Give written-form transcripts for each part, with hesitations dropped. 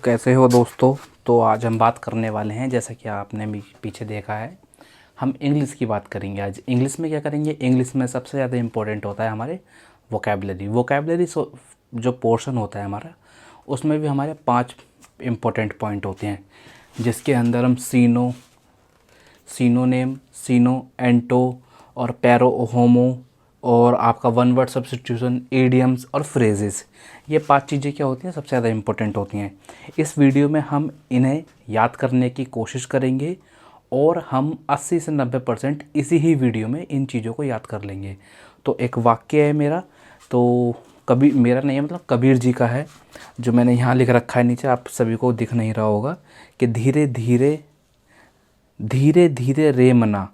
कैसे हो दोस्तों। तो आज हम बात करने वाले हैं, जैसा कि आपने भी पीछे देखा है, हम इंग्लिश की बात करेंगे। आज इंग्लिश में क्या करेंगे, इंग्लिश में सबसे ज़्यादा इम्पोर्टेंट होता है हमारे वोकेबलरी जो पोर्शन होता है हमारा, उसमें भी हमारे 5 इम्पोर्टेंट पॉइंट होते हैं, जिसके अंदर हम सीनोनेम, एंटो और पैरो होमो और आपका वन वर्ड सब्स्टिट्यूशन, इडियम्स और फ्रेजेस, ये 5 चीज़ें क्या होती हैं, सबसे ज़्यादा इम्पोर्टेंट होती हैं। इस वीडियो में हम इन्हें याद करने की कोशिश करेंगे और हम 80 से 90% इसी ही वीडियो में इन चीज़ों को याद कर लेंगे। तो एक वाक्य है मेरा, तो कभी मेरा नहीं है, मतलब कबीर जी का है, जो मैंने यहाँ लिख रखा है नीचे, आप सभी को दिख नहीं रहा होगा, कि धीरे धीरे धीरे धीरे रे मना,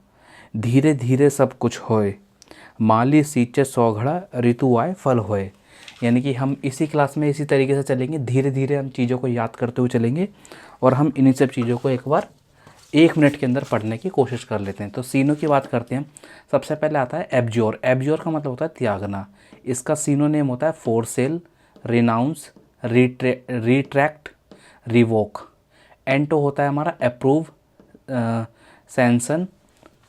धीरे धीरे सब कुछ होए, माली सींचे सौघड़ा, ऋतु आए फल होए। यानी कि हम इसी क्लास में इसी तरीके से चलेंगे, धीरे धीरे हम चीज़ों को याद करते हुए चलेंगे और हम इन्हीं सब चीज़ों को एक बार 1 मिनट के अंदर पढ़ने की कोशिश कर लेते हैं। तो सीनो की बात करते हैं। सबसे पहले आता है एब्ज्योर। एब्ज्योर का मतलब होता है त्यागना। इसका सीनोनेम होता है फोरसेल, रिनाउंस, रिट्रैक्ट, रिवोक। एंटो होता है हमारा अप्रूव, सैंसन,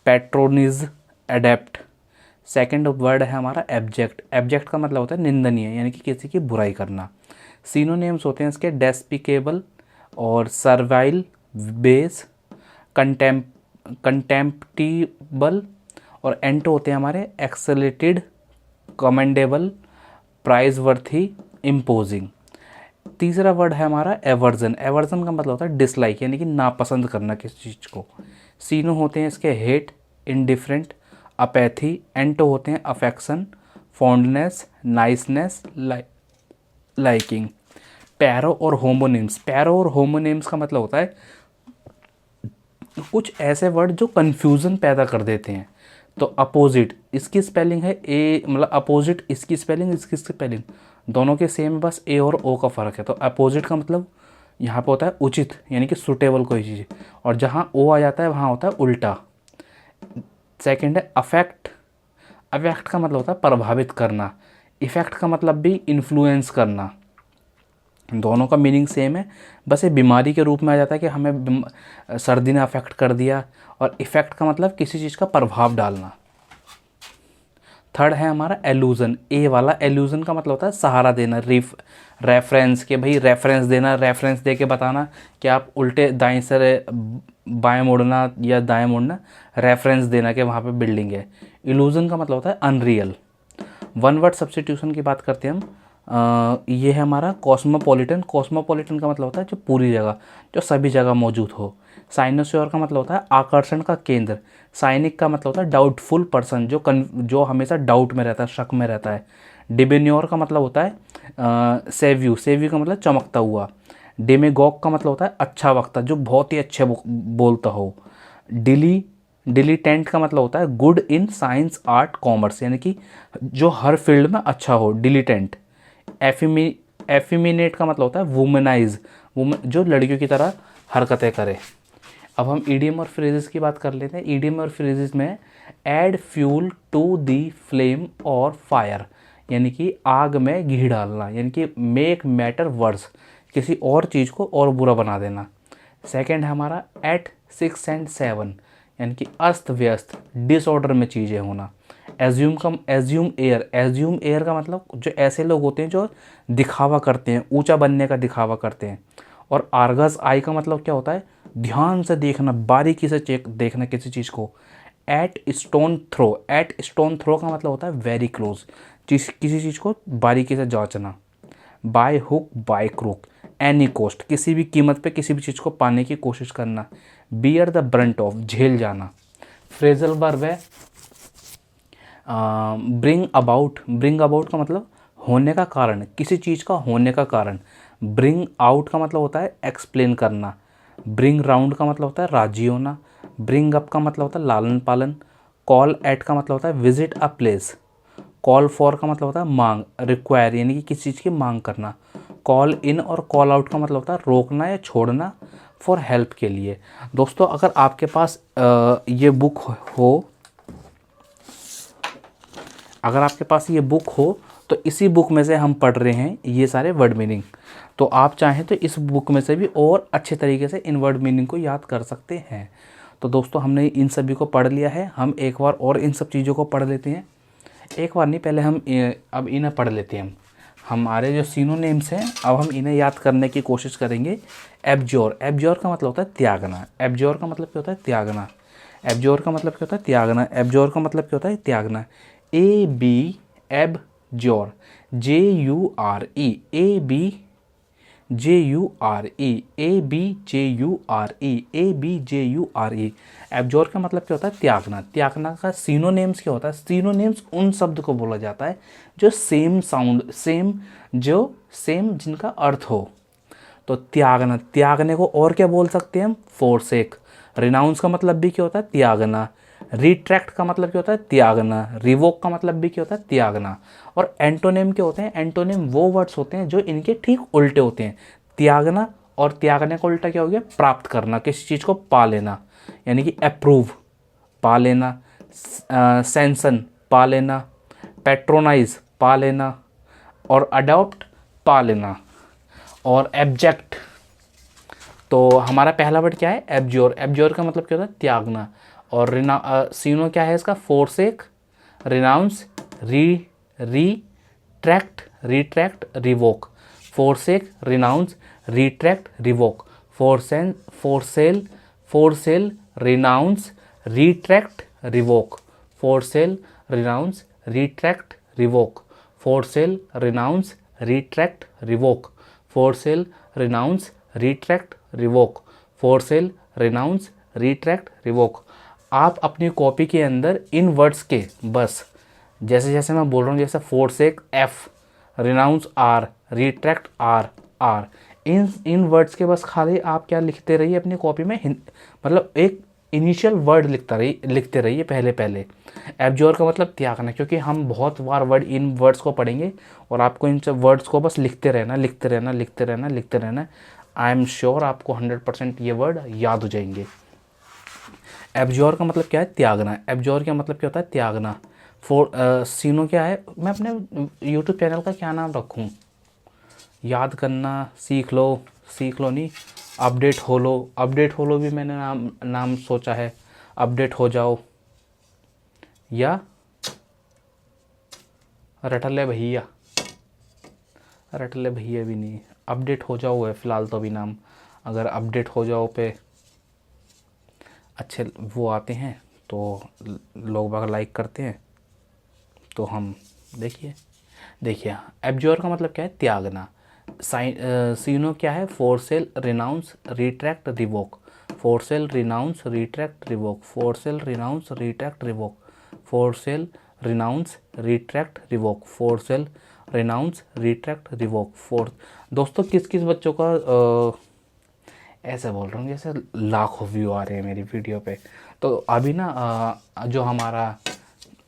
पैट्रोनिज, एडेप्ट। सेकंड वर्ड है हमारा एब्जेक्ट। एब्जेक्ट का मतलब होता है निंदनीय, यानी कि किसी की बुराई करना। सिनोनिम्स होते हैं इसके डेस्पिकेबल और सर्वाइल, बेस, कंटेम्प्टिबल। और एंटो होते हैं हमारे exalted, commendable, praiseworthy, imposing. तीसरा वर्ड है हमारा एवर्जन। एवर्जन का मतलब होता है डिसलाइक, यानी कि नापसंद करना किसी चीज़ को। सीनो होते हैं इसके हेट, इनडिफरेंट, अपैथी। एंटो होते हैं अफेक्शन, फॉन्डनेस, नाइसनेस, लाइकिंग। पैरो और होमोनिम्स। पैरो और होमोनिम्स का मतलब होता है कुछ ऐसे वर्ड जो कन्फ्यूज़न पैदा कर देते हैं। तो अपोजिट, इसकी स्पेलिंग है ए, मतलब अपोजिट इसकी स्पेलिंग, इसकी स्पेलिंग दोनों के सेम, बस ए और ओ का फ़र्क है। तो अपोजिट का मतलब यहाँ पे होता है उचित, यानी कि सुटेबल कोई चीज़, और जहाँ ओ आ जाता है वहाँ होता है उल्टा। सेकंड है अफेक्ट। अफेक्ट का मतलब होता है प्रभावित करना। इफेक्ट का मतलब भी इन्फ्लुएंस करना। दोनों का मीनिंग सेम है, बस ये बीमारी के रूप में आ जाता है कि हमें सर्दी ने अफेक्ट कर दिया, और इफ़ेक्ट का मतलब किसी चीज़ का प्रभाव डालना। थर्ड है हमारा एलूजन। ए वाला एलूजन का मतलब होता है सहारा देना, रेफरेंस, के भाई रेफरेंस देना, रेफरेंस दे के बताना कि आप उल्टे दाएं से बाएं मुड़ना या दाएं मुड़ना, रेफरेंस देना कि वहाँ पे बिल्डिंग है। इल्यूजन का मतलब होता है अनरियल। वन वर्ड सब्स्टिट्यूशन की बात करते हैं हम। ये है हमारा कॉस्मोपॉलिटन। कॉस्मोपॉलिटन का मतलब होता है जो पूरी जगह, जो सभी जगह मौजूद हो। साइनोस्योर का मतलब होता है आकर्षण का केंद्र। साइनिक का मतलब होता है डाउटफुल पर्सन, जो हमेशा डाउट में रहता है, शक में रहता है। डिबेन्योर का मतलब होता है सेव्यू। सेव्यू का मतलब चमकता हुआ। डेमेगॉग का मतलब होता है अच्छा वक्ता, जो बहुत ही अच्छे बोलता हो। डिलीटेंट का मतलब होता है good in science, art, commerce, यानी कि जो हर फील्ड में अच्छा हो, डिलीटेंट। एफिमिनेट का मतलब होता है वुमेनाइज, जो लड़कियों की तरह हरकतें करे। अब हम ईडियम और फ्रेजेस की बात कर लेते हैं। ईडियम और फ्रेजेस में add fuel to the flame और फायर, यानी कि आग में घी डालना, यानी कि मेक मैटर वर्स, किसी और चीज़ को और बुरा बना देना। सेकंड है हमारा एट 6 and 7, यानी कि अस्त व्यस्त, डिसऑर्डर में चीज़ें होना। एज्यूम एयर का मतलब जो ऐसे लोग होते हैं जो दिखावा करते हैं, ऊंचा बनने का दिखावा करते हैं। और आर्गस आई का मतलब क्या होता है, ध्यान से देखना, बारीकी से चेक देखना किसी चीज़ को। एट स्टोन थ्रो का मतलब होता है वेरी क्लोज, किसी चीज़ को बारीकी से जांचना। Bye hook by crook, any cost, किसी भी कीमत पे किसी भी चीज़ को पाने की कोशिश करना। बियर द ब्रंट ऑफ, झेल जाना। फ्रेजल वर्ब है ब्रिंग अबाउट का मतलब होने का कारण, किसी चीज़ का होने का कारण। ब्रिंग आउट का मतलब होता है एक्सप्लेन करना। ब्रिंग राउंड का मतलब होता है राजी होना। ब्रिंग अप का मतलब होता है लालन पालन। कॉल एट का मतलब होता है visit a place. Call for का मतलब होता है मांग, रिक्वायर, यानी कि किसी चीज़ की मांग करना। कॉल इन और कॉल आउट का मतलब होता है रोकना या छोड़ना, फॉर हेल्प के लिए। दोस्तों अगर आपके पास ये बुक हो, अगर आपके पास ये बुक हो तो इसी बुक में से हम पढ़ रहे हैं ये सारे वर्ड मीनिंग। तो आप चाहें तो इस बुक में से भी और अच्छे तरीके से इन वर्ड मीनिंग को याद कर सकते हैं। तो दोस्तों हमने इन सभी को पढ़ लिया है, हम एक बार और इन सब चीज़ों को पढ़ लेते हैं। एक बार नहीं, पहले हम अब इन्हें पढ़ लेते हैं। हमारे जो सिनोनिम्स हैं अब हम इन्हें याद करने की कोशिश करेंगे। एब्जोर, एब्जोर का मतलब होता है त्यागना। एब्जोर का मतलब क्या होता है? त्यागना। एब्जोर का मतलब क्या होता है? त्यागना। एब्जोर का मतलब क्या होता है? त्यागना। A B abjure, JURE, ABJURE। Abjure का मतलब क्या होता है? त्यागना। त्यागना का सिनोनिम्स क्या होता है? सिनोनिम्स उन शब्द को बोला जाता है जो सेम साउंड, सेम जिनका अर्थ हो। तो त्यागना, त्यागने को और क्या बोल सकते हैं हम? फोरसेक। रिनाउंस का मतलब भी क्या होता है? त्यागना। रिट्रैक्ट का मतलब क्या होता है? त्यागना। रिवोक का मतलब भी क्या होता है? त्यागना। और एंटोनिम क्या होते हैं? एंटोनिम वो वर्ड्स होते हैं जो इनके ठीक उल्टे होते हैं। त्यागना और त्यागने का उल्टा क्या हो गया? प्राप्त करना, किसी चीज़ को पा लेना, यानी कि अप्रूव, पा लेना। सेंसन, पा लेना। पैट्रोनाइज, पा लेना। और अडॉप्ट, पा लेना। और एब्जेक्ट, तो हमारा पहला वर्ड क्या है? एब्जोर। एब्जोर का मतलब क्या होता है? त्यागना। और सीनो क्या है इसका? Forsake, renounce, retract, revoke. Forsake, renounce, retract, revoke. Forsake, renounce, retract, revoke. Forsake, renounce, retract, revoke. Forsake, renounce, retract, revoke. Forsake, renounce, retract, revoke. Forsake, renounce, retract, revoke. आप अपनी कॉपी के अंदर इन वर्ड्स के बस जैसे जैसे मैं बोल रहा हूँ, जैसे forsake F, renounce R, retract R, इन वर्ड्स के बस खाली आप क्या लिखते रहिए अपनी कॉपी में, मतलब एक इनिशियल वर्ड लिखते रहिए पहले पहले। एब्जोर का मतलब त्यागना, क्योंकि हम बहुत बार इन वर्ड्स को पढ़ेंगे और आपको इन सब वर्ड्स को बस लिखते रहना। आई एम श्योर आपको 100% ये वर्ड याद हो जाएंगे। एब्जोर का मतलब क्या है? त्यागना। एब्जोर का मतलब क्या होता है? त्यागना। सीनो क्या है? मैं अपने यूट्यूब चैनल का क्या नाम रखूं? याद करना सीख लो नहीं, अपडेट हो लो भी मैंने नाम सोचा है। अपडेट हो जाओ, या रटले भैया भी नहीं, अपडेट हो जाओ है फ़िलहाल तो अभी नाम। अगर अपडेट हो जाओ पे अच्छे वो आते हैं तो लोग बाग लाइक करते हैं, तो हम देखिए एब्जोर का मतलब क्या है? त्यागना। सीनो क्या है? Forsake, renounce, retract, revoke. Forsake, renounce, retract, revoke. Forsake, renounce, retract, revoke. Forsake, renounce, retract, revoke. Forsake, renounce, retract, revoke. दोस्तों किस किस बच्चों का ऐसे बोल रहा हूँ जैसे लाखों व्यू आ रहे हैं मेरी वीडियो पे। तो अभी ना जो हमारा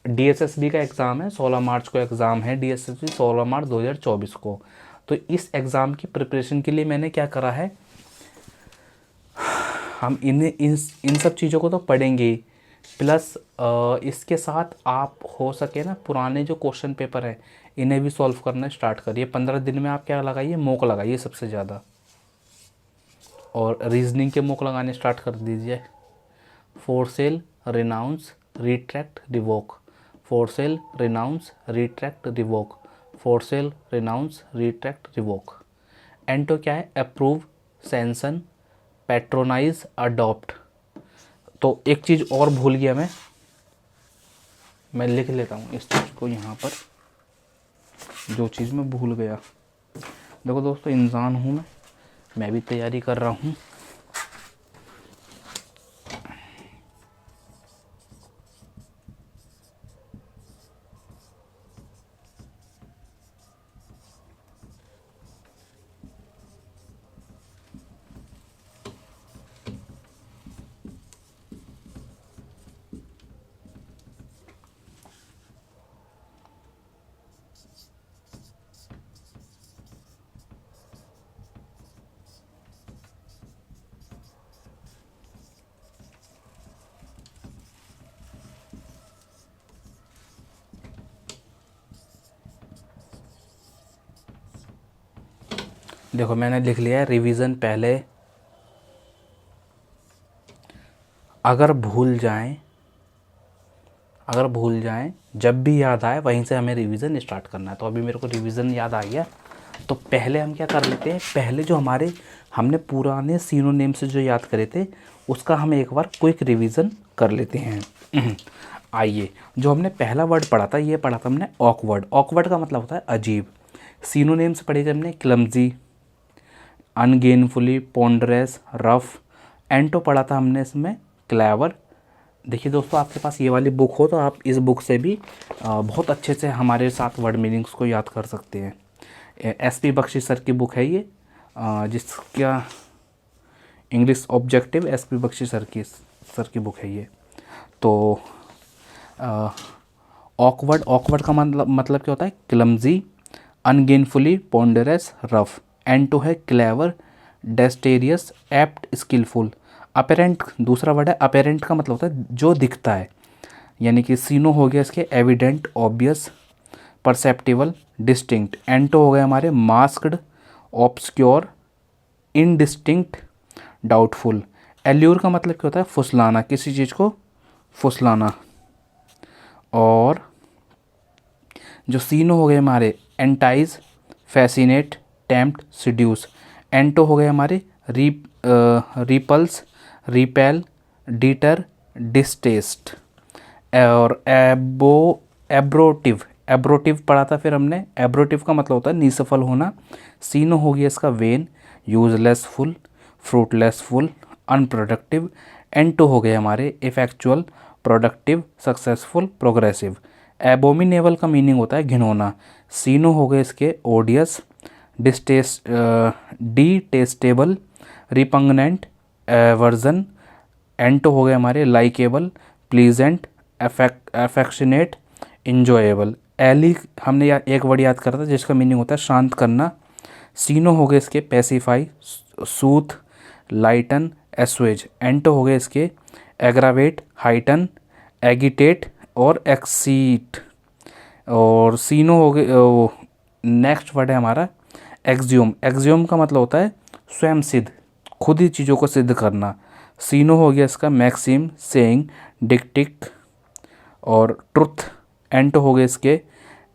DSSB का एग्ज़ाम है, 16 मार्च को एग्ज़ाम है DSSB, 16 मार्च 2024 को। तो इस एग्ज़ाम की प्रिपरेशन के लिए मैंने क्या करा है, हम इन सब चीज़ों को तो पढ़ेंगे, प्लस इसके साथ आप हो सके ना पुराने जो क्वेश्चन पेपर है इन्हें भी सॉल्व करना स्टार्ट करिए। 15 दिन में आप क्या लगाइए? मॉक लगाइए सबसे ज़्यादा, और रीजनिंग के मॉक लगाने स्टार्ट कर दीजिए। Forsake, renounce, retract, revoke. Forsake, renounce, retract, revoke. Forsake, renounce, retract, revoke. Anto क्या है? Approve, sanction, patronise, adopt. तो एक चीज़ और भूल गया मैं लिख लेता हूँ इस चीज़ को यहाँ पर, जो चीज़ मैं भूल गया। देखो दोस्तों, इंसान हूँ मैं भी तैयारी कर रहा हूँ। देखो मैंने लिख लिया है रिवीजन पहले, अगर भूल जाएं जब भी याद आए वहीं से हमें रिवीजन स्टार्ट करना है। तो अभी मेरे को रिवीजन याद आ गया। तो पहले हम क्या कर लेते हैं, पहले जो हमने पुराने सिनोनिम से जो याद करे थे उसका हम एक बार क्विक रिवीजन कर लेते हैं। आइए, जो हमने पहला वर्ड पढ़ा था, ये पढ़ा था हमने ऑकवर्ड। ऑकवर्ड का मतलब होता है अजीब। सिनोनिम्स पढ़े थे हमने क्लमजी, अनगेनफुली, पोंडरस, रफ। एंटो पढ़ा था हमने इसमें क्लेवर। देखिए दोस्तों, आपके पास ये वाली बुक हो तो आप इस बुक से भी बहुत अच्छे से हमारे साथ वर्ड मीनिंग्स को याद कर सकते हैं। SP बख्शी सर की बुक है ये, जिसका English objective SP Bakshi sir की बुक है ये। तो ऑकवर्ड का मतलब क्या होता है, क्लमजी, अनगेनफुली, पोंडरस, रफ। एंटो है क्लेवर, डेस्टेरियस, एप्ट, स्किलफुल। अपेरेंट दूसरा वर्ड है। अपेरेंट का मतलब होता है जो दिखता है, यानी कि सीनो हो गया इसके एविडेंट, ऑब्वियस, परसेप्टिबल, डिस्टिंक्ट। एंटो हो गए हमारे masked, obscure, indistinct, doubtful. Allure का मतलब क्या होता है, फुसलाना, किसी चीज़ को फुसलाना। और जो सीनो हो गए हमारे एंटाइज, फैसिनेट, टेम्प्ट, सिड्यूस। एंटो हो गए हमारे रिपल्स, रिपेल, डिटर, डिस्टेस्ट। और एब्रोटिव पढ़ा था फिर हमने। एब्रोटिव का मतलब होता है निसफल होना। सीनो हो गया इसका वेन, यूजलेसफुल, फ्रूटलेसफुल, अनप्रोडक्टिव। एंटो हो गए हमारे effectual, productive, successful, progressive. Abominable का मीनिंग होता है घिनौना। सीनो हो गए इसके ओडियस, डिटेस्टेबल, रिपंगनेंट, एवर्जन। एंटो हो गए हमारे लाइकेबल, प्लीजेंट, अफेक्शनेट, इंजॉयबल। एली हमने एक वर्ड याद करा था जिसका मीनिंग होता है शांत करना। सीनो हो गए इसके पैसिफाई, सूथ, लाइटन, एस्वेज। एंटो हो गए इसके एग्रावेट, हाइटन, एगिटेट और एक्सीट। और सीनो हो गए, नेक्स्ट वर्ड है हमारा एक्सियोम। एक्सियोम का मतलब होता है स्वयं सिद्ध, खुद ही चीज़ों को सिद्ध करना। सीनो हो गया इसका मैक्सिम, सेइंग, डिक्टिक और ट्रुथ। एंटो हो गए इसके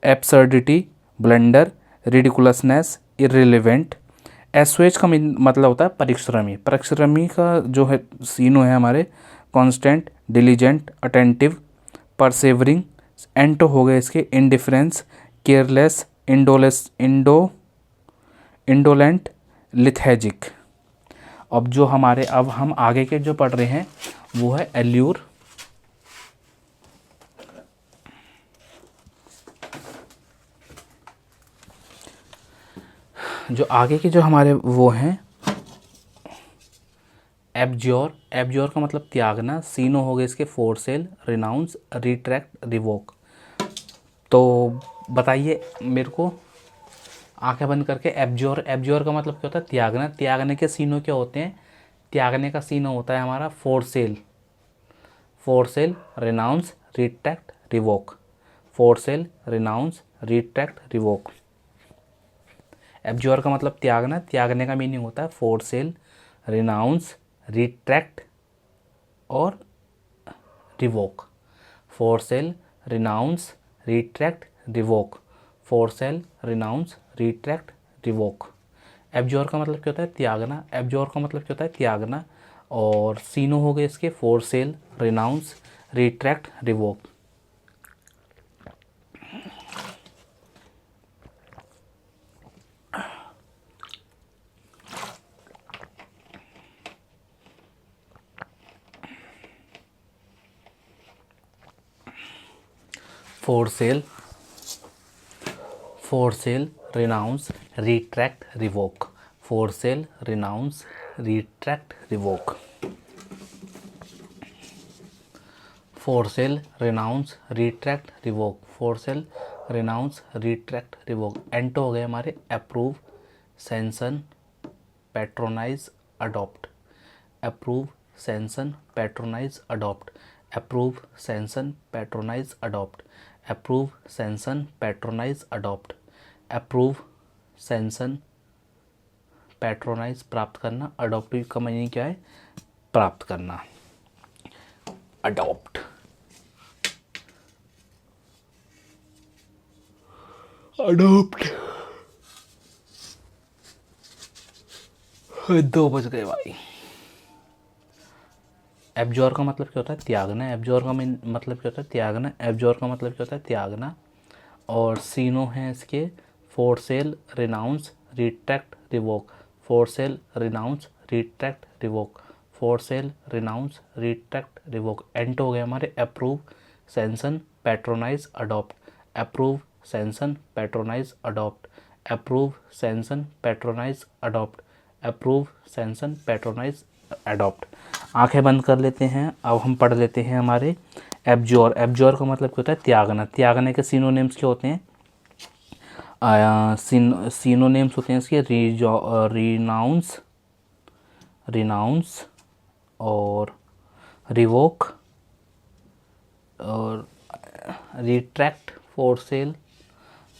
एब्सर्डिटी, ब्लंडर, रिडिकुलसनेस, इररिलेवेंट। एसवेज का मतलब होता है परिश्रमी। परिश्रमी का जो है सीनो है हमारे कांस्टेंट, डिलीजेंट, अटेंटिव, परसेवरिंग। एंटो हो गए इसके इंडिफरेंस, केयरलेस, इंडोलेंट, लिथेजिक। अब हम आगे के जो पढ़ रहे हैं वो है एल्यूर। जो आगे के जो हमारे वो हैं एब्ज्योर। एब्ज्योर का मतलब त्यागना। सीनो हो गए इसके फोरसेल, रिनाउंस, रिट्रैक्ट, रिवोक। तो बताइए मेरे को आंखें बंद करके, एब्ज्योर का मतलब क्या होता है, त्यागना। त्यागने के सीनो क्या होते हैं, त्यागने का सीनो होता है हमारा forsake, renounce, retract, revoke. Forsake, renounce, retract, revoke. Abjure का मतलब त्यागना, त्यागने का मीनिंग होता है फोरसेल, रिनाउंस, रिट्रैक्ट और revoke. Forsake, renounce, retract, revoke. Forsake, renounce, retract, revoke. Abjure का मतलब क्या होता है, त्यागना। एब्ज्योर का मतलब क्या होता है, त्यागना। और सीनो हो गए इसके forsake, renounce, retract, revoke. Forsake, renounce, retract, revoke. Forsake, renounce, retract, revoke. Forsake, renounce, retract, revoke. Forsake, renounce, retract, revoke. एंटो हो गए हमारे approve, sanction, patronise, adopt. Approve, sanction, patronise, adopt. Approve, sanction, patronise, adopt. Approve, sanction, patronise, adopt. Approve, sanction, patronise प्राप्त करना, adoptive का meaning क्या है, प्राप्त करना, अडॉप्ट। अडॉप्ट 2 बज गए भाई। एब्जॉर्ब का मतलब क्या होता है, त्यागना। एब्जॉर्ब का मतलब क्या होता है, त्यागना। एब्जॉर्ब का मतलब क्या होता है, त्यागना। और सीनो है इसके, forsake, renounce, retract, revoke. Forsake, renounce, retract, revoke. Forsake, renounce, retract, revoke. Ant हो गए हमारे approve, sanction, patronise, adopt. Approve, sanction, patronise, adopt. Approve, sanction, patronise, adopt. Approve, sanction, patronise, adopt. आंखें बंद कर लेते हैं। अब हम पढ़ लेते हैं हमारे एब्जॉर। एब्जॉर का मतलब क्या होता है, त्यागना। त्यागने के सिनोनिम्स क्या होते हैं, सिनोनिम्स होते हैं इसके, रिनाउंस, रिनाउंस और रिवोक और रिट्रैक्ट, फोरसेल,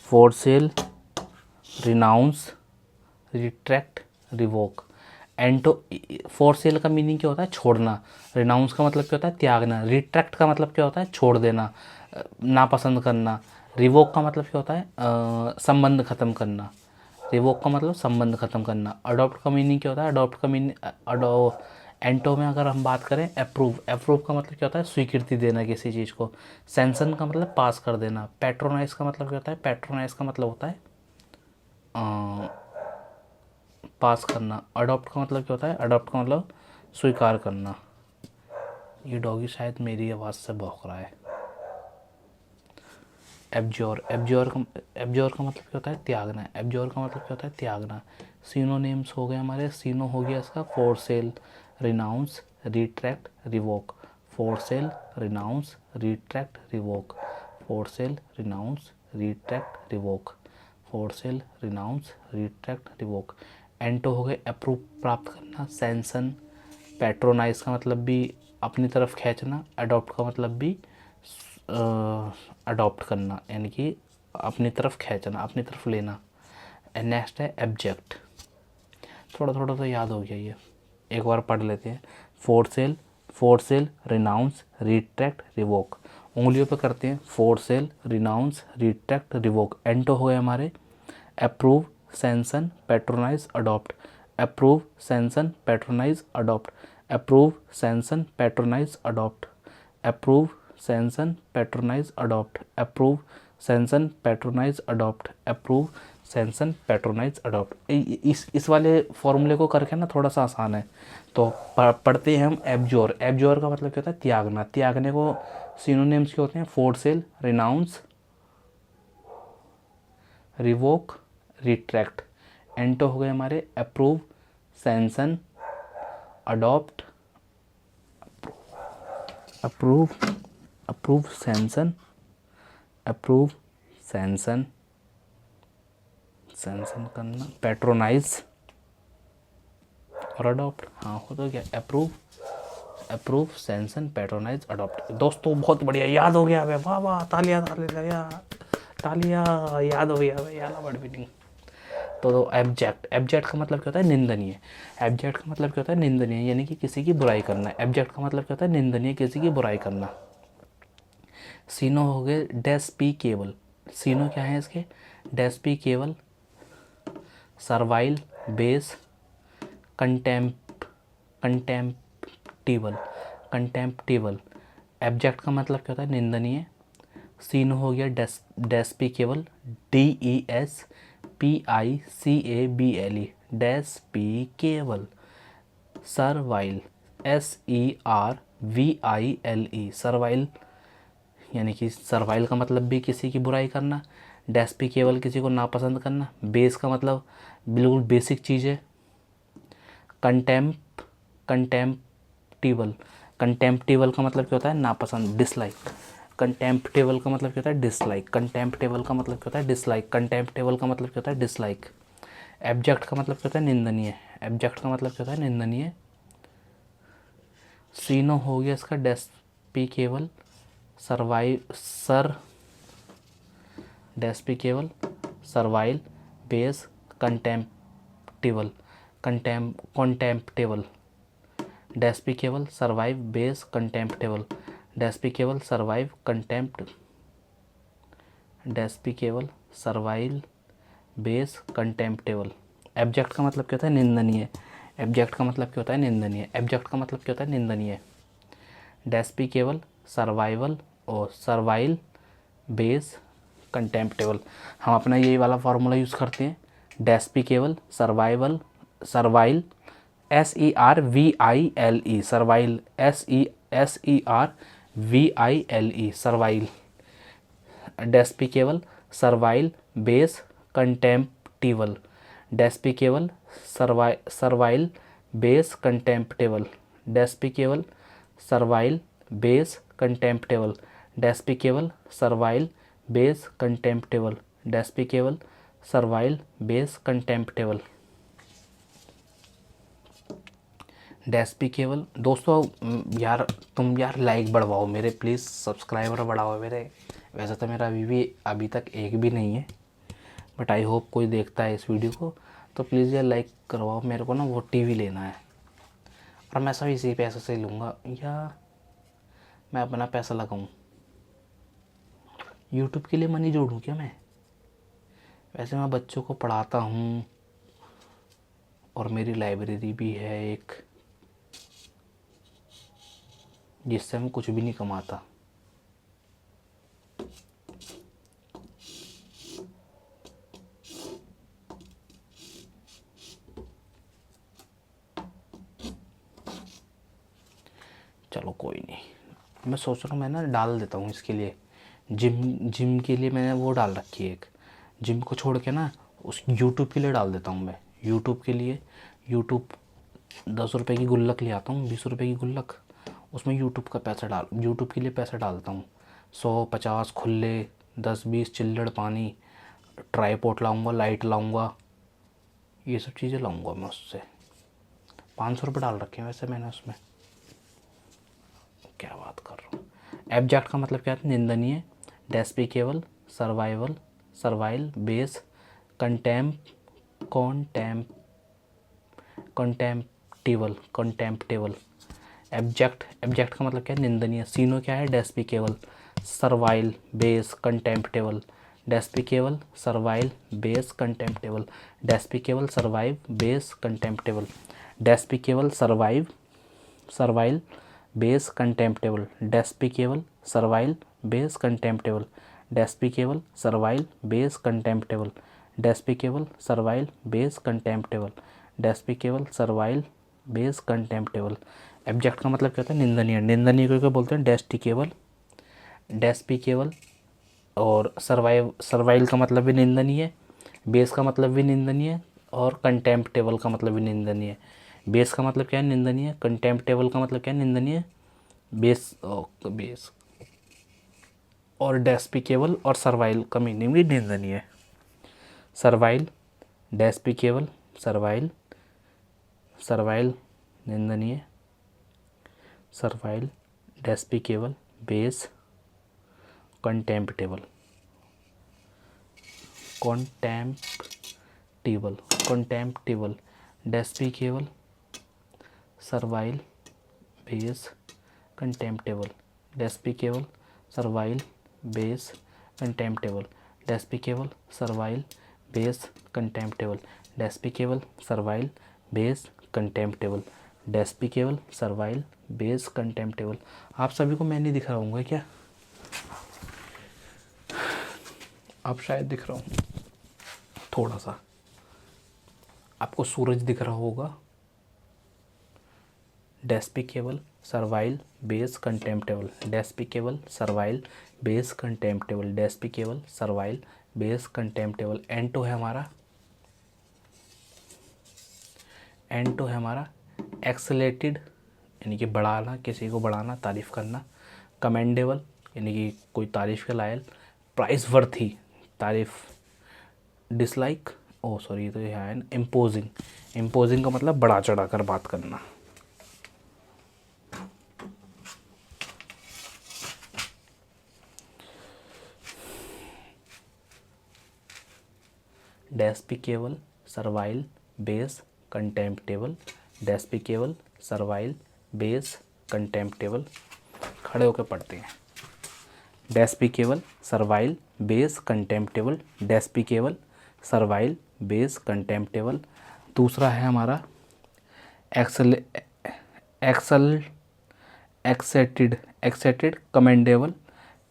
फोरसेल, रिनाउंस, रिट्रैक्ट, रिवोक। एंटो, फोरसेल का मीनिंग क्या होता है, छोड़ना। रिनाउंस का मतलब क्या होता है, त्यागना। रिट्रैक्ट का मतलब क्या होता है, छोड़ देना, नापसंद करना। रिवोक का मतलब क्या होता है, संबंध खत्म करना। रिवोक का मतलब संबंध खत्म करना। अडॉप्ट का मीनिंग क्या होता है, अडॉप्ट का मीनिंग, एंटो में अगर हम बात करें, अप्रूव। अप्रूव का मतलब क्या होता है, स्वीकृति देना किसी चीज़ को। सैंक्शन का मतलब पास कर देना। पैट्रोनाइज का मतलब क्या होता है, पैट्रोनाइज का मतलब होता है पास करना। अडॉप्ट का मतलब क्या होता है, अडॉप्ट का मतलब स्वीकार करना। ये डॉगी शायद मेरी आवाज़ से भौंक रहा है। एब्जॉर, एब्जॉर का मतलब क्या होता है, त्यागना। एब्जॉर का मतलब क्या होता है, त्यागना। सिनोनिम्स हो गए हमारे, सिनो हो गया इसका, forsake, renounce, retract, revoke. Forsake, renounce, retract, revoke. Forsake, renounce, retract, revoke. Forsake, renounce, retract, revoke. एंटो हो गए अप्रूव, प्राप्त करना। सैंक्शन, पैट्रोनाइज का मतलब भी अपनी तरफ खींचना। अडॉप्ट का मतलब भी अडॉप्ट करना, यानी कि अपनी तरफ खींचना, अपनी तरफ लेना। नेक्स्ट है एब्जेक्ट। थोड़ा थोड़ा तो याद हो गया ये, एक बार पढ़ लेते हैं। फोरसेल, फोरसेल, रिनाउंस, रिट्रैक्ट, रिवोक। उंगलियों पे करते हैं, फोरसेल, रिनाउंस, रिट्रैक्ट, रिवोक। एंटो हो गए हमारे approve, sanction, patronise, adopt. Approve, sanction, patronise, adopt. Approve, sanction, patronise, adopt. Approve, sanction, patronise, adopt. Approve, sanction, patronise, adopt. Approve, sanction, patronise, adopt. इस वाले फॉर्मूले को करके ना थोड़ा सा आसान है। तो पढ़ते हैं हम एब्जॉर। एब्जॉर का मतलब क्या होता है, त्यागना। त्यागने को सिनोनिम्स के होते हैं, फोरसेल, रिनाउंस, रिवोक, रिट्रैक्ट। एंटो हो गए हमारे approve, sanction, adopt, approve, approve, sanction, approve, sanction, sanction करना, पैट्रोनाइज और अडॉप्ट। हाँ हो तो गया, approve, approve, sanction, patronise, adopt. दोस्तों बहुत बढ़िया, याद हो गया। वाह वाह, तालियां तालियां तालियां, याद हो गया भाई, याद वर्ड मीनिंग। तो एब्जेक्ट, एब्जेक्ट का मतलब क्या होता है, निंदनीय। एब्जेक्ट का मतलब क्या होता है, निंदनीय, यानी कि किसी की बुराई करना। एब्जेक्ट का मतलब क्या होता है, निंदनीय, किसी की बुराई करना। सीनो हो गए डेस्पीकेबल। सीनो क्या है इसके, डेस्पीकेबल, सर्वाइल, बेस, कंटेम्प, कंटेम्प्टिबल, कंटेम्प्टिबल। एब्जेक्ट का मतलब क्या होता है, निंदनीय। सीनो हो गया डेस्पीकेबल, DESPICABLE, डेस्पीकेबल। सर्वाइल, SERVILE, सर्वाइल, यानी कि सर्वाइल का मतलब भी किसी की बुराई करना। डेस्पीकेबल, किसी को नापसंद करना। बेस का मतलब बिल्कुल बेसिक चीज़ है। कंटेम्प, कंटेम्प्टिबल, कंटेम्प्टिबल का मतलब क्या होता है, नापसंद, डिसलाइक। कंटेम्प्टेबल का मतलब क्या होता है, डिसलाइक। कंटेम्प्टेबल का मतलब क्या होता है, डिसलाइक। कंटेम्प्टेबल का मतलब क्या होता है, डिसलाइक। एब्जेक्ट का मतलब क्या होता है, निंदनीय। एब्जेक्ट का मतलब क्या होता है, निंदनीय। सीनो हो गया इसका despicable, despicable, servile, base, contemptible. contemptible, despicable, survive, base, contemptible, despicable, survive, contempt, despicable, servile, base, contemptible. Abject का मतलब क्या होता है? निंदनीय। एब्जेक्ट का मतलब क्या होता है? निंदनीय। एब्जेक्ट का मतलब क्या होता है? निंदनीय। डेस्पिकेबल, सर्वाइवल और सर्वाइल, बेस, कंटेम्प्टेबल। हम अपना यही वाला फार्मूला यूज़ करते हैं। Despicable, survival, servile, SERVILE, servile, SERVILE, servile. Despicable, servile, base, contemptible. Despicable, servile, base, contemptible. Despicable, servile, base, contemptible. Despicable, servile, base, contemptible. Despicable, servile, base, contemptible. Despicable. दोस्तों यार तुम यार लाइक बढ़वाओ मेरे, please subscriber बढ़ाओ मेरे। वैसे तो मेरा अभी तक एक भी नहीं है, बट आई होप कोई देखता है इस वीडियो को, तो प्लीज़ यार लाइक करवाओ। मेरे को ना वो टीवी लेना है और मैं सब इसी पैसे से लूँगा, या मैं अपना पैसा लगाऊँ? यूट्यूब के लिए मनी जोड़ूँ क्या मैं? वैसे मैं बच्चों को पढ़ाता हूँ और मेरी लाइब्रेरी भी है एक, जिससे मैं कुछ भी नहीं कमाता। चलो कोई नहीं, मैं सोच रहा हूँ मैं ना डाल देता हूँ इसके लिए। जिम के लिए मैंने वो डाल रखी है एक। जिम को छोड़ के ना उस यूट्यूब के लिए डाल देता हूँ मैं। यूट्यूब के लिए, यूट्यूब 10 रुपये की गुल्लक ले आता हूँ, 20 रुपये की गुल्लक, उसमें यूट्यूब के लिए पैसा डालता हूँ। 100-50 खुले, 10-20 चिल्लड़ पानी, ट्राईपॉड लाऊंगा, लाइट लाऊंगा, ये सब चीज़ें लाऊंगा मैं उससे। 500 रुपये डाल रखे हैं वैसे मैंने उसमें। क्या बात कर रहा हूँ। एब्जेक्ट का मतलब क्या है? निंदनीय। Despicable, survival, servile, base, contemptible. Abject का मतलब क्या है? निंदनीय। सीनो क्या है? Despicable, servile, base, contemptible. Despicable, servile, base, contemptible. Despicable, survive, base, contemptible. Despicable, servile, base, contemptible. Despicable, servile, base, contemptible. Despicable, servile, base, contemptible. Despicable, servile, base, contemptible. Despicable, servile, base, contemptible. Abject का मतलब क्या होता है? निंदनीय। निंदनीय को क्या बोलते हैं? डेस्पिकेबल। और सर्वाइल का मतलब भी निंदनीय है, बेस का मतलब भी निंदनीय है, और कंटेम्प्टेबल का मतलब भी निंदनीय है। बेस का मतलब क्या है? निंदनीय। कंटेम्प्टेबल का मतलब क्या है? निंदनीय। बेस और डेस्पिकेबल और सर्वाइल का मीनिंग भी निंदनीय है। सर्वाइल, डेस्पिकेबल, सर्वाइल निंदनीय, servile, despicable, base, contemptible, contemptible, despicable, servile, base, contemptible, despicable, servile, base, contemptible, despicable, servile, base, contemptible, despicable, servile, base, contemptible, despicable, servile, base, contemptible. आप सभी को मैं नहीं दिख रहा हूँ क्या? आप शायद दिख रहा हूँ थोड़ा सा, आपको सूरज दिख रहा होगा। Despicable, servile, base, contemptible. Despicable, servile, base, contemptible. Despicable, servile, base, contemptible. एंटो है हमारा, एक्सलेटेड यानी कि बढ़ाना, किसी को बढ़ाना, तारीफ़ करना। कमेंडेबल यानी कि कोई तारीफ़ के लायक। प्राइस वर्थी, तारीफ़। डिसलाइक, ओ सॉरी ये तो यह है ना। इम्पोजिंग का मतलब बढ़ा चढ़ा कर बात करना। Despicable, servile, base, contemptible, despicable, servile, base, contemptible. खड़े होकर पढ़ते हैं। Despicable, servile, base, contemptible, despicable, servile, base, contemptible. दूसरा है हमारा exalted, commendable,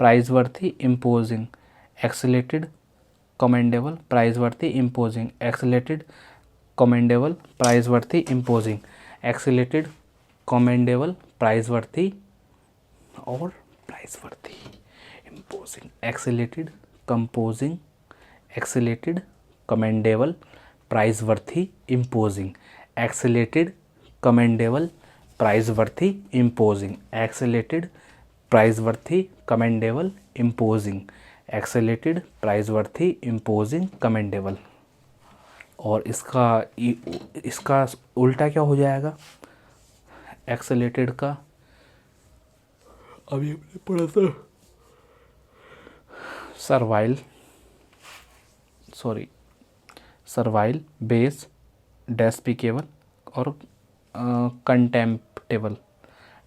praiseworthy, imposing, exalted, commendable, praiseworthy, imposing, exalted, commendable, praiseworthy, imposing, exalted, commendable, praiseworthy और praiseworthy, imposing, exalted, composing, exalted, commendable, praiseworthy, imposing, exalted, commendable, praiseworthy, imposing, exalted, praiseworthy, commendable, imposing, exalted, praiseworthy, imposing, commendable. और इसका उल्टा क्या हो जाएगा accelerated का? अभी हमने पढ़ा था सर्वाइल, बेस, डेस्पिकेबल और contemptible.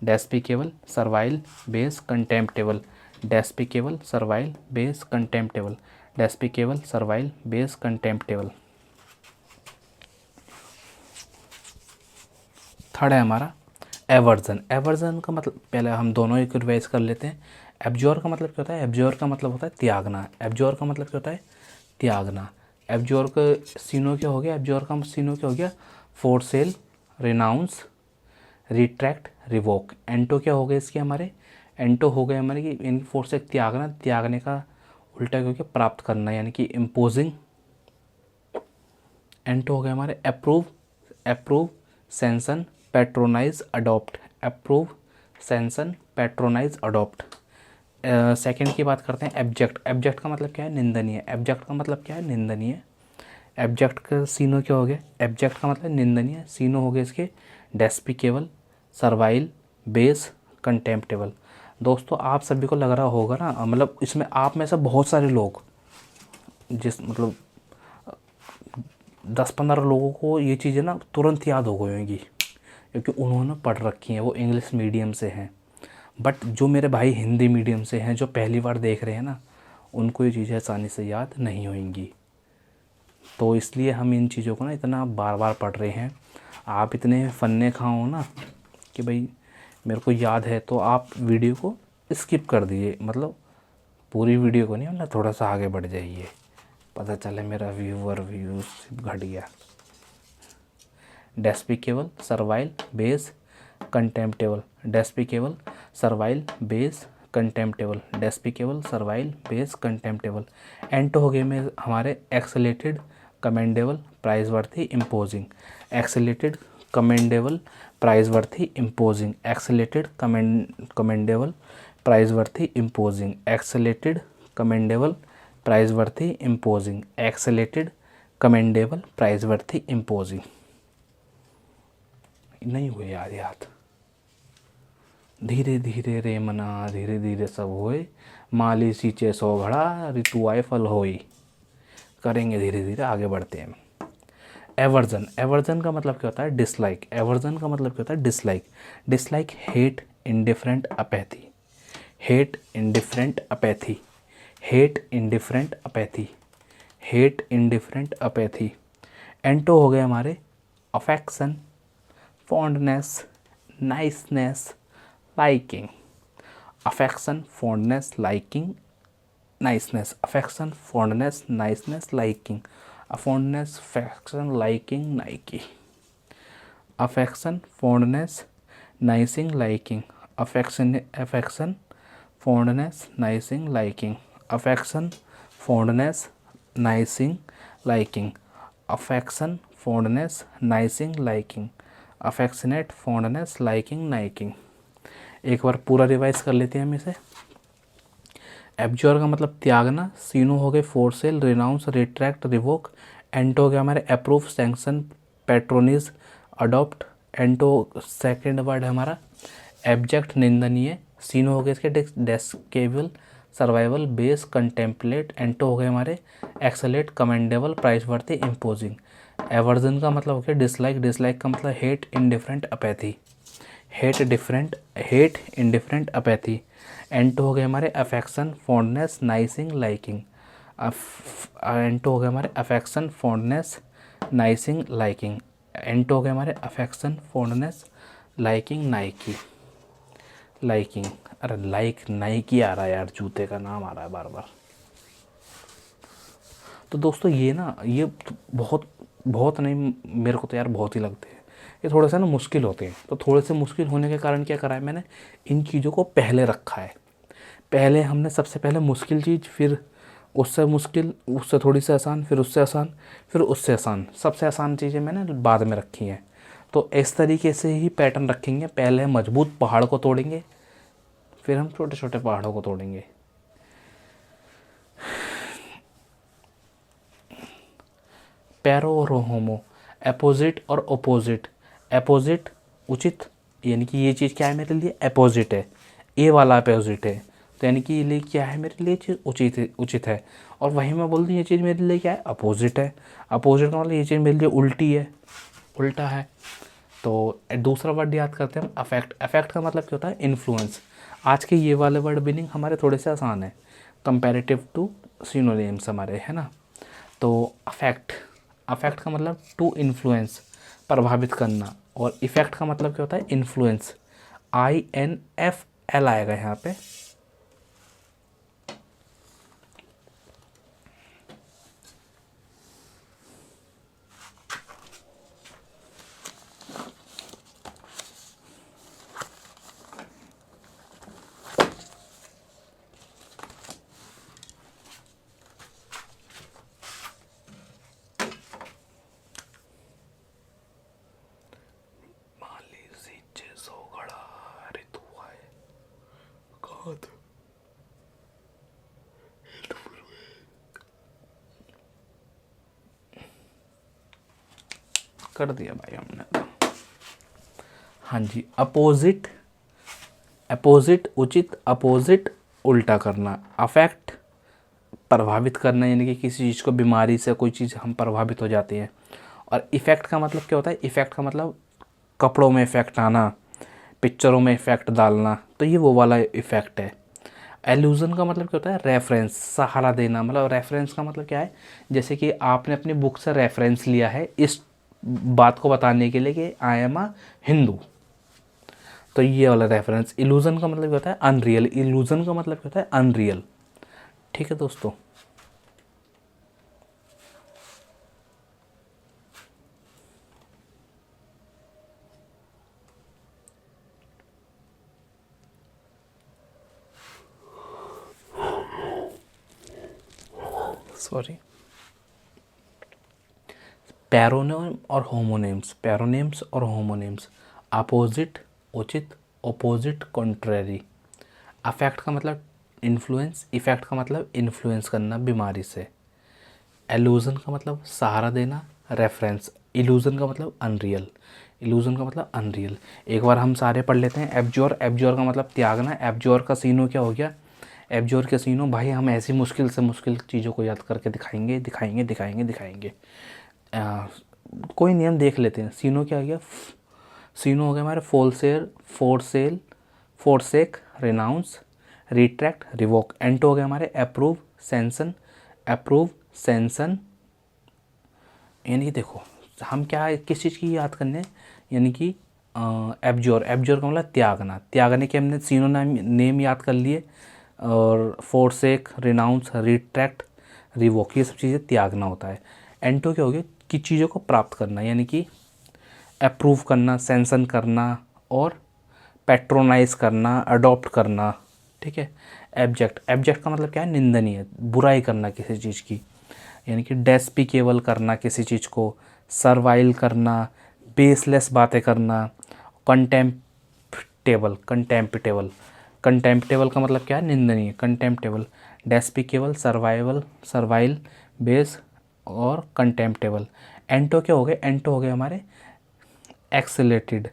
Despicable, servile, base, contemptible, despicable, servile, base, contemptible, despicable, servile, base, contemptible. Third है हमारा एवर्जन। एवर्जन का मतलब पहले हम दोनों एक रिवाइज कर लेते हैं। एब्जोर का मतलब क्या होता है? एब्जोर का मतलब होता है त्यागना। एब्जोर का मतलब क्या होता है? त्यागना। एब्जोर का सीनो क्या हो गया? एब्जोर का सीनो क्या हो गया? फोरसेल, रिनाउंस, रिट्रैक्ट, रिवोक। एंटो क्या हो गए इसके हमारे? एंटो हो गए हमारे कि इनकी फोर्स से त्यागना, त्यागने का उल्टा क्या हो गया? प्राप्त करना, यानी कि इम्पोजिंग। एंटो हो गए हमारे approve, sanction, patronise, adopt. Approve, sanction, patronise, adopt. Second की बात करते हैं एब्जेक्ट। एब्जेक्ट का मतलब क्या है? निंदनीय। एब्जेक्ट का मतलब क्या है? निंदनीय। एब्जेक्ट का सीनो क्या हो गया? एब्जेक्ट का मतलब निंदनीय। सीनो हो गए इसके डेस्पिकेबल, सर्वाइल, बेस, कंटेम्प्टेबल। दोस्तों आप सभी को लग रहा होगा ना, मतलब इसमें आप में से बहुत सारे लोग, जिस मतलब 10-15 लोगों को ये चीज़ें ना तुरंत याद हो गई होंगी क्योंकि उन्होंने पढ़ रखी हैं, वो इंग्लिश मीडियम से हैं। बट जो मेरे भाई हिंदी मीडियम से हैं, जो पहली बार देख रहे हैं ना, उनको ये चीज़ें आसानी से याद नहीं होंगी। तो इसलिए हम इन चीज़ों को ना इतना बार बार पढ़ रहे हैं। आप इतने फन्ने खाओ ना कि भाई मेरे को याद है, तो आप वीडियो को स्किप कर दीजिए, मतलब पूरी वीडियो को नहीं, मतलब थोड़ा सा आगे बढ़ जाइए, पता चले मेरा व्यूज़ घट गया। Despicable, servile, base, contemptible, despicable, servile, base, contemptible, despicable, servile, base, contemptible. एंटो हो गए में हमारे exalted, commendable, praiseworthy, imposing, exalted, commendable, praiseworthy, imposing, exalted, commendable, praiseworthy, imposing, exalted, commendable, praiseworthy, imposing, exalted, commendable, praiseworthy, imposing. नहीं हुए याद। धीरे धीरे रे मना, धीरे धीरे सब होए, माली सींचे 100 घड़ा, ऋतु आए फल होई। करेंगे धीरे धीरे, आगे बढ़ते हैं। एवर्जन। एवर्जन का मतलब क्या होता है? डिसलाइक। एवर्जन का मतलब क्या होता है? Dislike. Dislike, hate, indifferent, apathy. Hate, indifferent, apathy. Hate, indifferent, apathy. Hate, indifferent, apathy. एंटो हो गए हमारे affection, fondness, niceness, liking. Affection, fondness, liking, niceness. Affection, fondness, niceness, liking. Fondness, affection, liking, नाइकी। Affection, fondness, nicing, liking. Affection, fondness, nicing, liking. Affection, fondness, nicing, liking. Affection, fondness, nicing, liking. Affectionate, fondness, liking, नाइकिंग। एक बार पूरा revise कर लेते हैं हम इसे। एब्जोर का मतलब त्यागना। सीनो हो गए फोरसेल, रिनाउंस, रिट्रैक्ट, रिवोक। एंटो हो गया हमारे अप्रूव, सैंक्शन, पैट्रोनिज, अडॉप्ट। एंटो सेकेंड वर्ड है हमारा एब्जेक्ट, निंदनीय। सीनो हो गए इसके डेस्केबल, सर्वाइवल, बेस, कंटेम्पलेट। एंटो हो गए हमारे exalt, commendable, praiseworthy, imposing. Aversion का मतलब हो गया डिसलाइक, डिसलाइक का मतलब hate, indifferent, apathy. Hate indifferent, apathy. एंटो हो गए हमारे अफेक्शन, फॉन्डनेस, नाइसिंग, लाइकिंग। एंटो हो गए हमारे अफेक्शन, फॉन्डनेस, नाइसिंग, लाइकिंग। एंटो हो गए हमारे affection, fondness, liking, Nike, liking. अरे लाइक नाइकी आ रहा है यार, जूते का नाम आ रहा है बार बार। तो दोस्तों ये ना, ये बहुत बहुत नहीं, मेरे को तो यार बहुत ही लगते हैं ये, थोड़े से ना मुश्किल होते हैं। तो थोड़े से मुश्किल होने के कारण क्या करा है मैंने, इन चीज़ों को पहले रखा है। पहले हमने सबसे पहले मुश्किल चीज़, फिर उससे मुश्किल, उससे थोड़ी सी आसान, फिर उससे आसान, फिर उससे आसान, सबसे आसान चीज़ें मैंने बाद में रखी हैं। तो इस तरीके से ही पैटर्न रखेंगे। पहले मजबूत पहाड़ को तोड़ेंगे, फिर हम छोटे छोटे पहाड़ों को तोड़ेंगे। पैरो और होमो, अपोजिट और ओपोजिट। अपोजिट उचित, यानी कि ये चीज़ क्या है मेरे लिए, अपोजिट है, ए वाला अपोजिट है। तो यानी कि ये लिए क्या है मेरे लिए, चीज़ उचित है। और वहीं मैं बोल दूँ ये चीज़ मेरे लिए क्या है, अपोजिट है। अपोजिट का मतलब ये चीज़ मेरे लिए उल्टी है, उल्टा है। तो दूसरा वर्ड याद करते हैं हम, अफेक्ट। अफेक्ट का मतलब क्या होता है, इन्फ्लुएंस। आज के ये वाले वर्ड मीनिंग हमारे थोड़े से आसान है कंपैरेटिव टू सिनोनिम्स हमारे, है ना। तो अफेक्ट, अफेक्ट का मतलब टू इन्फ्लुएंस, प्रभावित करना। और इफेक्ट का मतलब क्या होता है, इन्फ्लुएंस, INFL आएगा यहाँ पे। कर दिया भाई हमने तो। हाँ जी, अपोजिट, अपोजिट उचित, अपोजिट उल्टा करना। अफेक्ट प्रभावित करना, यानी कि किसी चीज़ को, बीमारी से कोई चीज़ हम प्रभावित हो जाती है। और इफ़ेक्ट का मतलब क्या होता है, इफ़ेक्ट का मतलब कपड़ों में इफ़ेक्ट आना, पिक्चरों में इफ़ेक्ट डालना, तो ये वो वाला इफ़ेक्ट है। एल्यूज़न का मतलब क्या होता है, रेफरेंस, सहारा देना। मतलब रेफरेंस का मतलब क्या है, जैसे कि आपने अपनी बुक से रेफरेंस लिया है इस बात को बताने के लिए कि आई एम अ हिंदू, तो ये वाला रेफरेंस। इल्यूज़न का मतलब क्या होता है, अनरियल। इल्यूज़न का मतलब क्या होता है, अनरियल। ठीक है दोस्तों। सॉरी। पैरोनिम और होमोनिम्स, पैरोनिम्स और होमोनिम्स। अपोजिट उचित, ओपोजिट कॉन्ट्रेरी। अफेक्ट का मतलब इन्फ्लुएंस, इफेक्ट का मतलब इन्फ्लुएंस करना बीमारी से। एल्यूजन का मतलब सहारा देना, रेफरेंस। इल्यूजन का मतलब अनरियल, इल्यूजन का मतलब अनरियल। एक बार हम सारे पढ़ लेते हैं। एब्जोर, एब्जोर का मतलब त्यागना। एब्जोर का सीनो क्या हो गया, एब्जोर के सीनो भाई, हम ऐसी मुश्किल से मुश्किल चीज़ों को याद करके दिखाएंगे दिखाएंगे दिखाएंगे दिखाएंगे। कोई नियम देख लेते हैं। सीनो क्या हो गया, सीनो हो गया हमारे फोलसेर, फोरसेल, फोरसेक, रिनाउंस, रिट्रैक्ट, रिवोक। एंटो हो गया हमारे अप्रूव, सेंसन, अप्रूव, सेंसन। यानी कि देखो हम क्या, किस चीज़ की याद करने, यानी कि एब्जोर, एब्जोर का मतलब त्यागना। त्यागने के हमने सीनो नेम याद कर लिए। और फोरसेक, रिनाउंस, रिट्रैक्ट, रिवोक, ये सब चीज़ें त्यागना होता है। एंटो क्या हो गया, कि चीज़ों को प्राप्त करना, यानी कि अप्रूव करना, सेंसन करना, और पैट्रोनाइज करना, अडॉप्ट करना। ठीक है। एब्जेक्ट, एब्जेक्ट का मतलब क्या है, निंदनीय, बुराई करना किसी चीज़ की, यानी कि डेस्पिकेबल करना किसी चीज़ को, सर्वाइल करना, बेसलेस बातें करना। कंटेम्प्टेबल, कंटेम्प्टेबल, कंटेम्प्टेबल का मतलब क्या है, निंदनीय, कंटेम्प्टेबल। डेस्पिकेबल, सर्वाइवल, सर्वाइल, बेस, और कंटेम्प्टेबल। एंटो क्या हो गए, एंटो हो गए हमारे एक्सेलेटेड,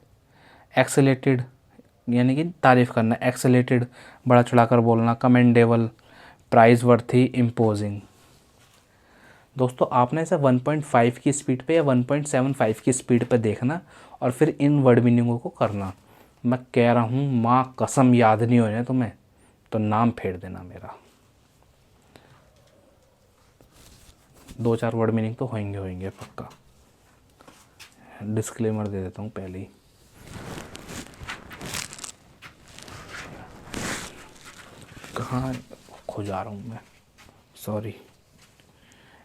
एक्सेलेटेड यानी कि तारीफ़ करना, एक्सेलेटेड बड़ा चढ़ाकर बोलना, कमेंडेबल प्राइज वर्थी, इम्पोजिंग। दोस्तों आपने इसे 1.5 की स्पीड पे या 1.75 की स्पीड पे देखना और फिर इन वर्ड मीनिंगों को करना। मैं कह रहा हूँ माँ कसम याद नहीं हो रहा तुम्हें तो नाम फेर देना मेरा। 2-4 वर्ड मीनिंग तो होंगे पक्का, डिस्क्लेमर दे देता हूँ पहले ही। कहाँ खो जा रहा हूँ मैं, sorry.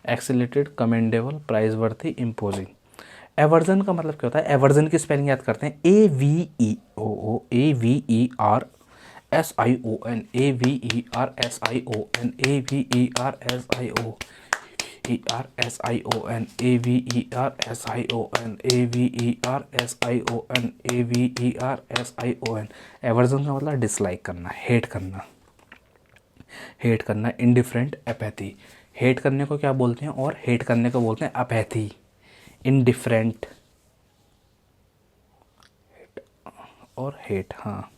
Exalted, commendable, praiseworthy, imposing. Aversion का मतलब क्या होता है? एवर्जन की स्पेलिंग याद करते हैं, AVEOO, AVERSION, AVERSION, AVERSION, AVERSION, AVERSION, AVERSION, AVERSION। Aversion का मतलब डिसलाइक करना, हेट करना, हेट करना। Indifferent, apathy. हेट करने को क्या बोलते हैं? और हेट करने को बोलते हैं अपैथी। इंडिफरेंट और हेट। हाँ,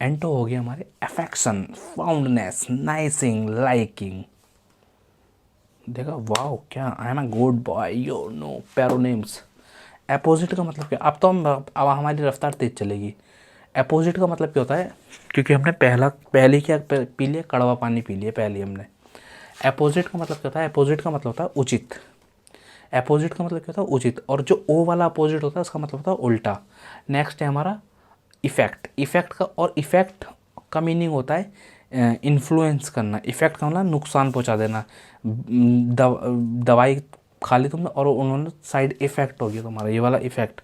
एंटो हो गया हमारे अफेक्शन, फाउंडनेस, नाइसिंग, लाइकिंग। देखा, वाओ क्या, I am a good boy, you know, paronyms. Opposite का मतलब क्या? अब हमारी रफ्तार तेज चलेगी। अपोजिट का मतलब क्या होता है? क्योंकि हमने पहले क्या पी लिया, कड़वा पानी पी लिया पहले हमने। अपोजिट का मतलब क्या होता है? अपोजिट का मतलब होता है उचित। अपोजिट का मतलब क्या होता है? उचित। और जो ओ वाला अपोजिट होता है उसका मतलब होता है उल्टा। नेक्स्ट है हमारा इफ़ेक्ट। इफ़ेक्ट का, और इफ़ेक्ट का मीनिंग होता है इन्फ्लुएंस करना। इफ़ेक्ट का मतलब नुकसान पहुंचा देना। दवाई खा ली तुमने और उन्होंने साइड इफ़ेक्ट हो गया तुम्हारा, ये वाला इफ़ेक्ट,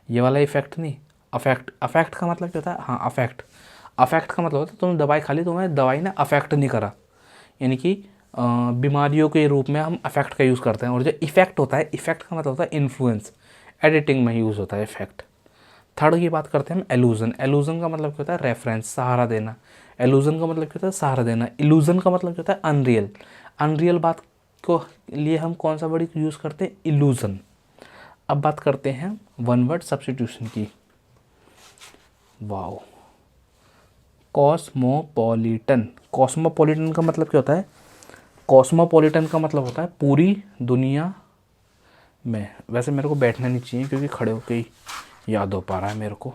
ये वाला इफ़ेक्ट नहीं, अफेक्ट। अफेक्ट का मतलब क्या होता है? हाँ, अफेक्ट। अफेक्ट का मतलब होता है तुमने दवाई खा ली, तुम्हें दवाई ने अफेक्ट नहीं करा, यानी कि बीमारियों के रूप में हम अफेक्ट का यूज़ करते हैं। और जो इफ़ेक्ट होता है, इफ़ेक्ट का मतलब होता है इन्फ्लुएंस। एडिटिंग में यूज़ होता है इफ़ेक्ट। थर्ड की बात करते हैं हम एलूजन। एलूजन का मतलब क्या होता है? रेफरेंस, सहारा देना। एलूजन का मतलब क्या होता है? सहारा देना। इल्यूजन का मतलब क्या होता है? अनरियल। अनरियल बात को लिए हम कौन सा वर्ड यूज़ करते हैं? इल्यूजन। अब बात करते हैं वन वर्ड सब्स्टिट्यूशन की। Wow, cosmopolitan. कॉस्मोपॉलिटन का मतलब क्या होता है? कॉस्मोपॉलिटन का मतलब होता है पूरी दुनिया में। वैसे मेरे को बैठना नहीं चाहिए क्योंकि खड़े होकर ही याद हो पा रहा है मेरे को।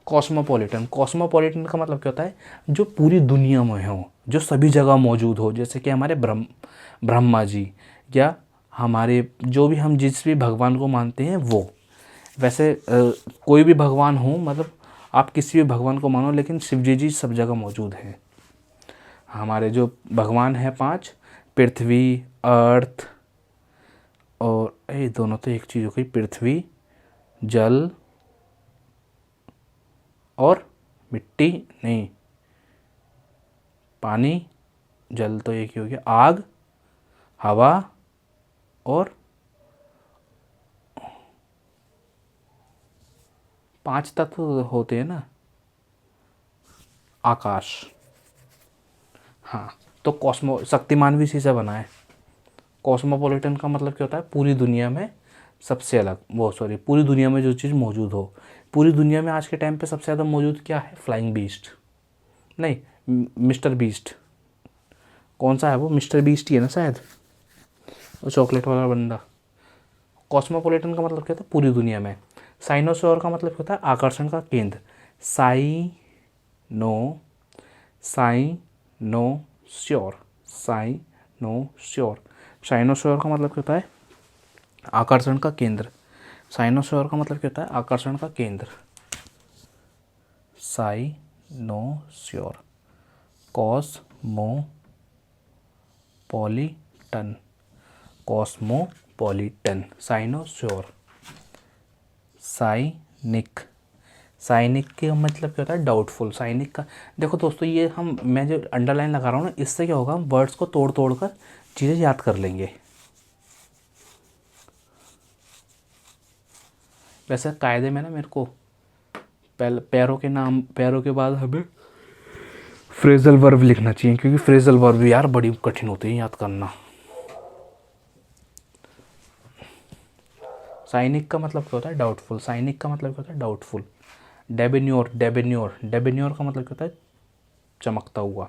कॉस्मोपॉलिटन, कॉस्मोपॉलिटन का मतलब क्या होता है? जो पूरी दुनिया में हो, जो सभी जगह मौजूद हो। जैसे कि हमारे ब्रह्मा जी, या हमारे जो भी, हम जिस भी भगवान को मानते हैं वो। वैसे कोई भी भगवान हो, मतलब आप किसी भी भगवान को मानो, लेकिन शिव जी सब जगह मौजूद हैं। हमारे जो भगवान हैं 5, पृथ्वी, अर्थ, और ये दोनों तो एक चीज़ हो गई, पृथ्वी, जल और मिट्टी, नहीं, पानी, जल तो एक ही हो गया, आग, हवा और 5 तत्व होते हैं ना, आकाश। हाँ, तो शक्तिमान भी इसी से बना है। कॉस्मोपॉलिटन का मतलब क्या होता है? पूरी दुनिया में सबसे अलग, वो सॉरी, पूरी दुनिया में जो चीज़ मौजूद हो। पूरी दुनिया में आज के टाइम पे सबसे ज़्यादा मौजूद क्या है? फ्लाइंग बीस्ट, नहीं, मिस्टर बीस्ट। कौन सा है वो? मिस्टर बीस्ट ही है ना शायद, वो चॉकलेट वाला बंदा। कॉस्मोपॉलिटन का मतलब क्या होता है? पूरी दुनिया में। साइनोसोर का मतलब क्या होता है? आकर्षण का केंद्र। नो श्योर, साइनोसोर का मतलब क्या होता है? आकर्षण का केंद्र। साइनोसोर का मतलब क्या होता है? आकर्षण का केंद्र। साइनोसोर, कॉस्मोपॉलिटन, साइनोसोर। साइनिक, साइनिक का मतलब क्या होता है? डाउटफुल। साइनिक का, देखो दोस्तों, ये मैं जो अंडरलाइन लगा रहा हूँ ना, इससे क्या होगा, हम वर्ड्स को तोड़ तोड़ कर चीज़ें याद कर लेंगे। वैसे कायदे में ना मेरे को पैरों के बाद हमें फ्रेजल वर्ब लिखना चाहिए, क्योंकि फ्रेजल वर्ब यार बड़ी कठिन होती है याद करना। साइनिक का मतलब क्या होता है? डाउटफुल। साइनिक का मतलब क्या होता है? डाउटफुल। डेबेन्योर का मतलब क्या होता है? चमकता हुआ।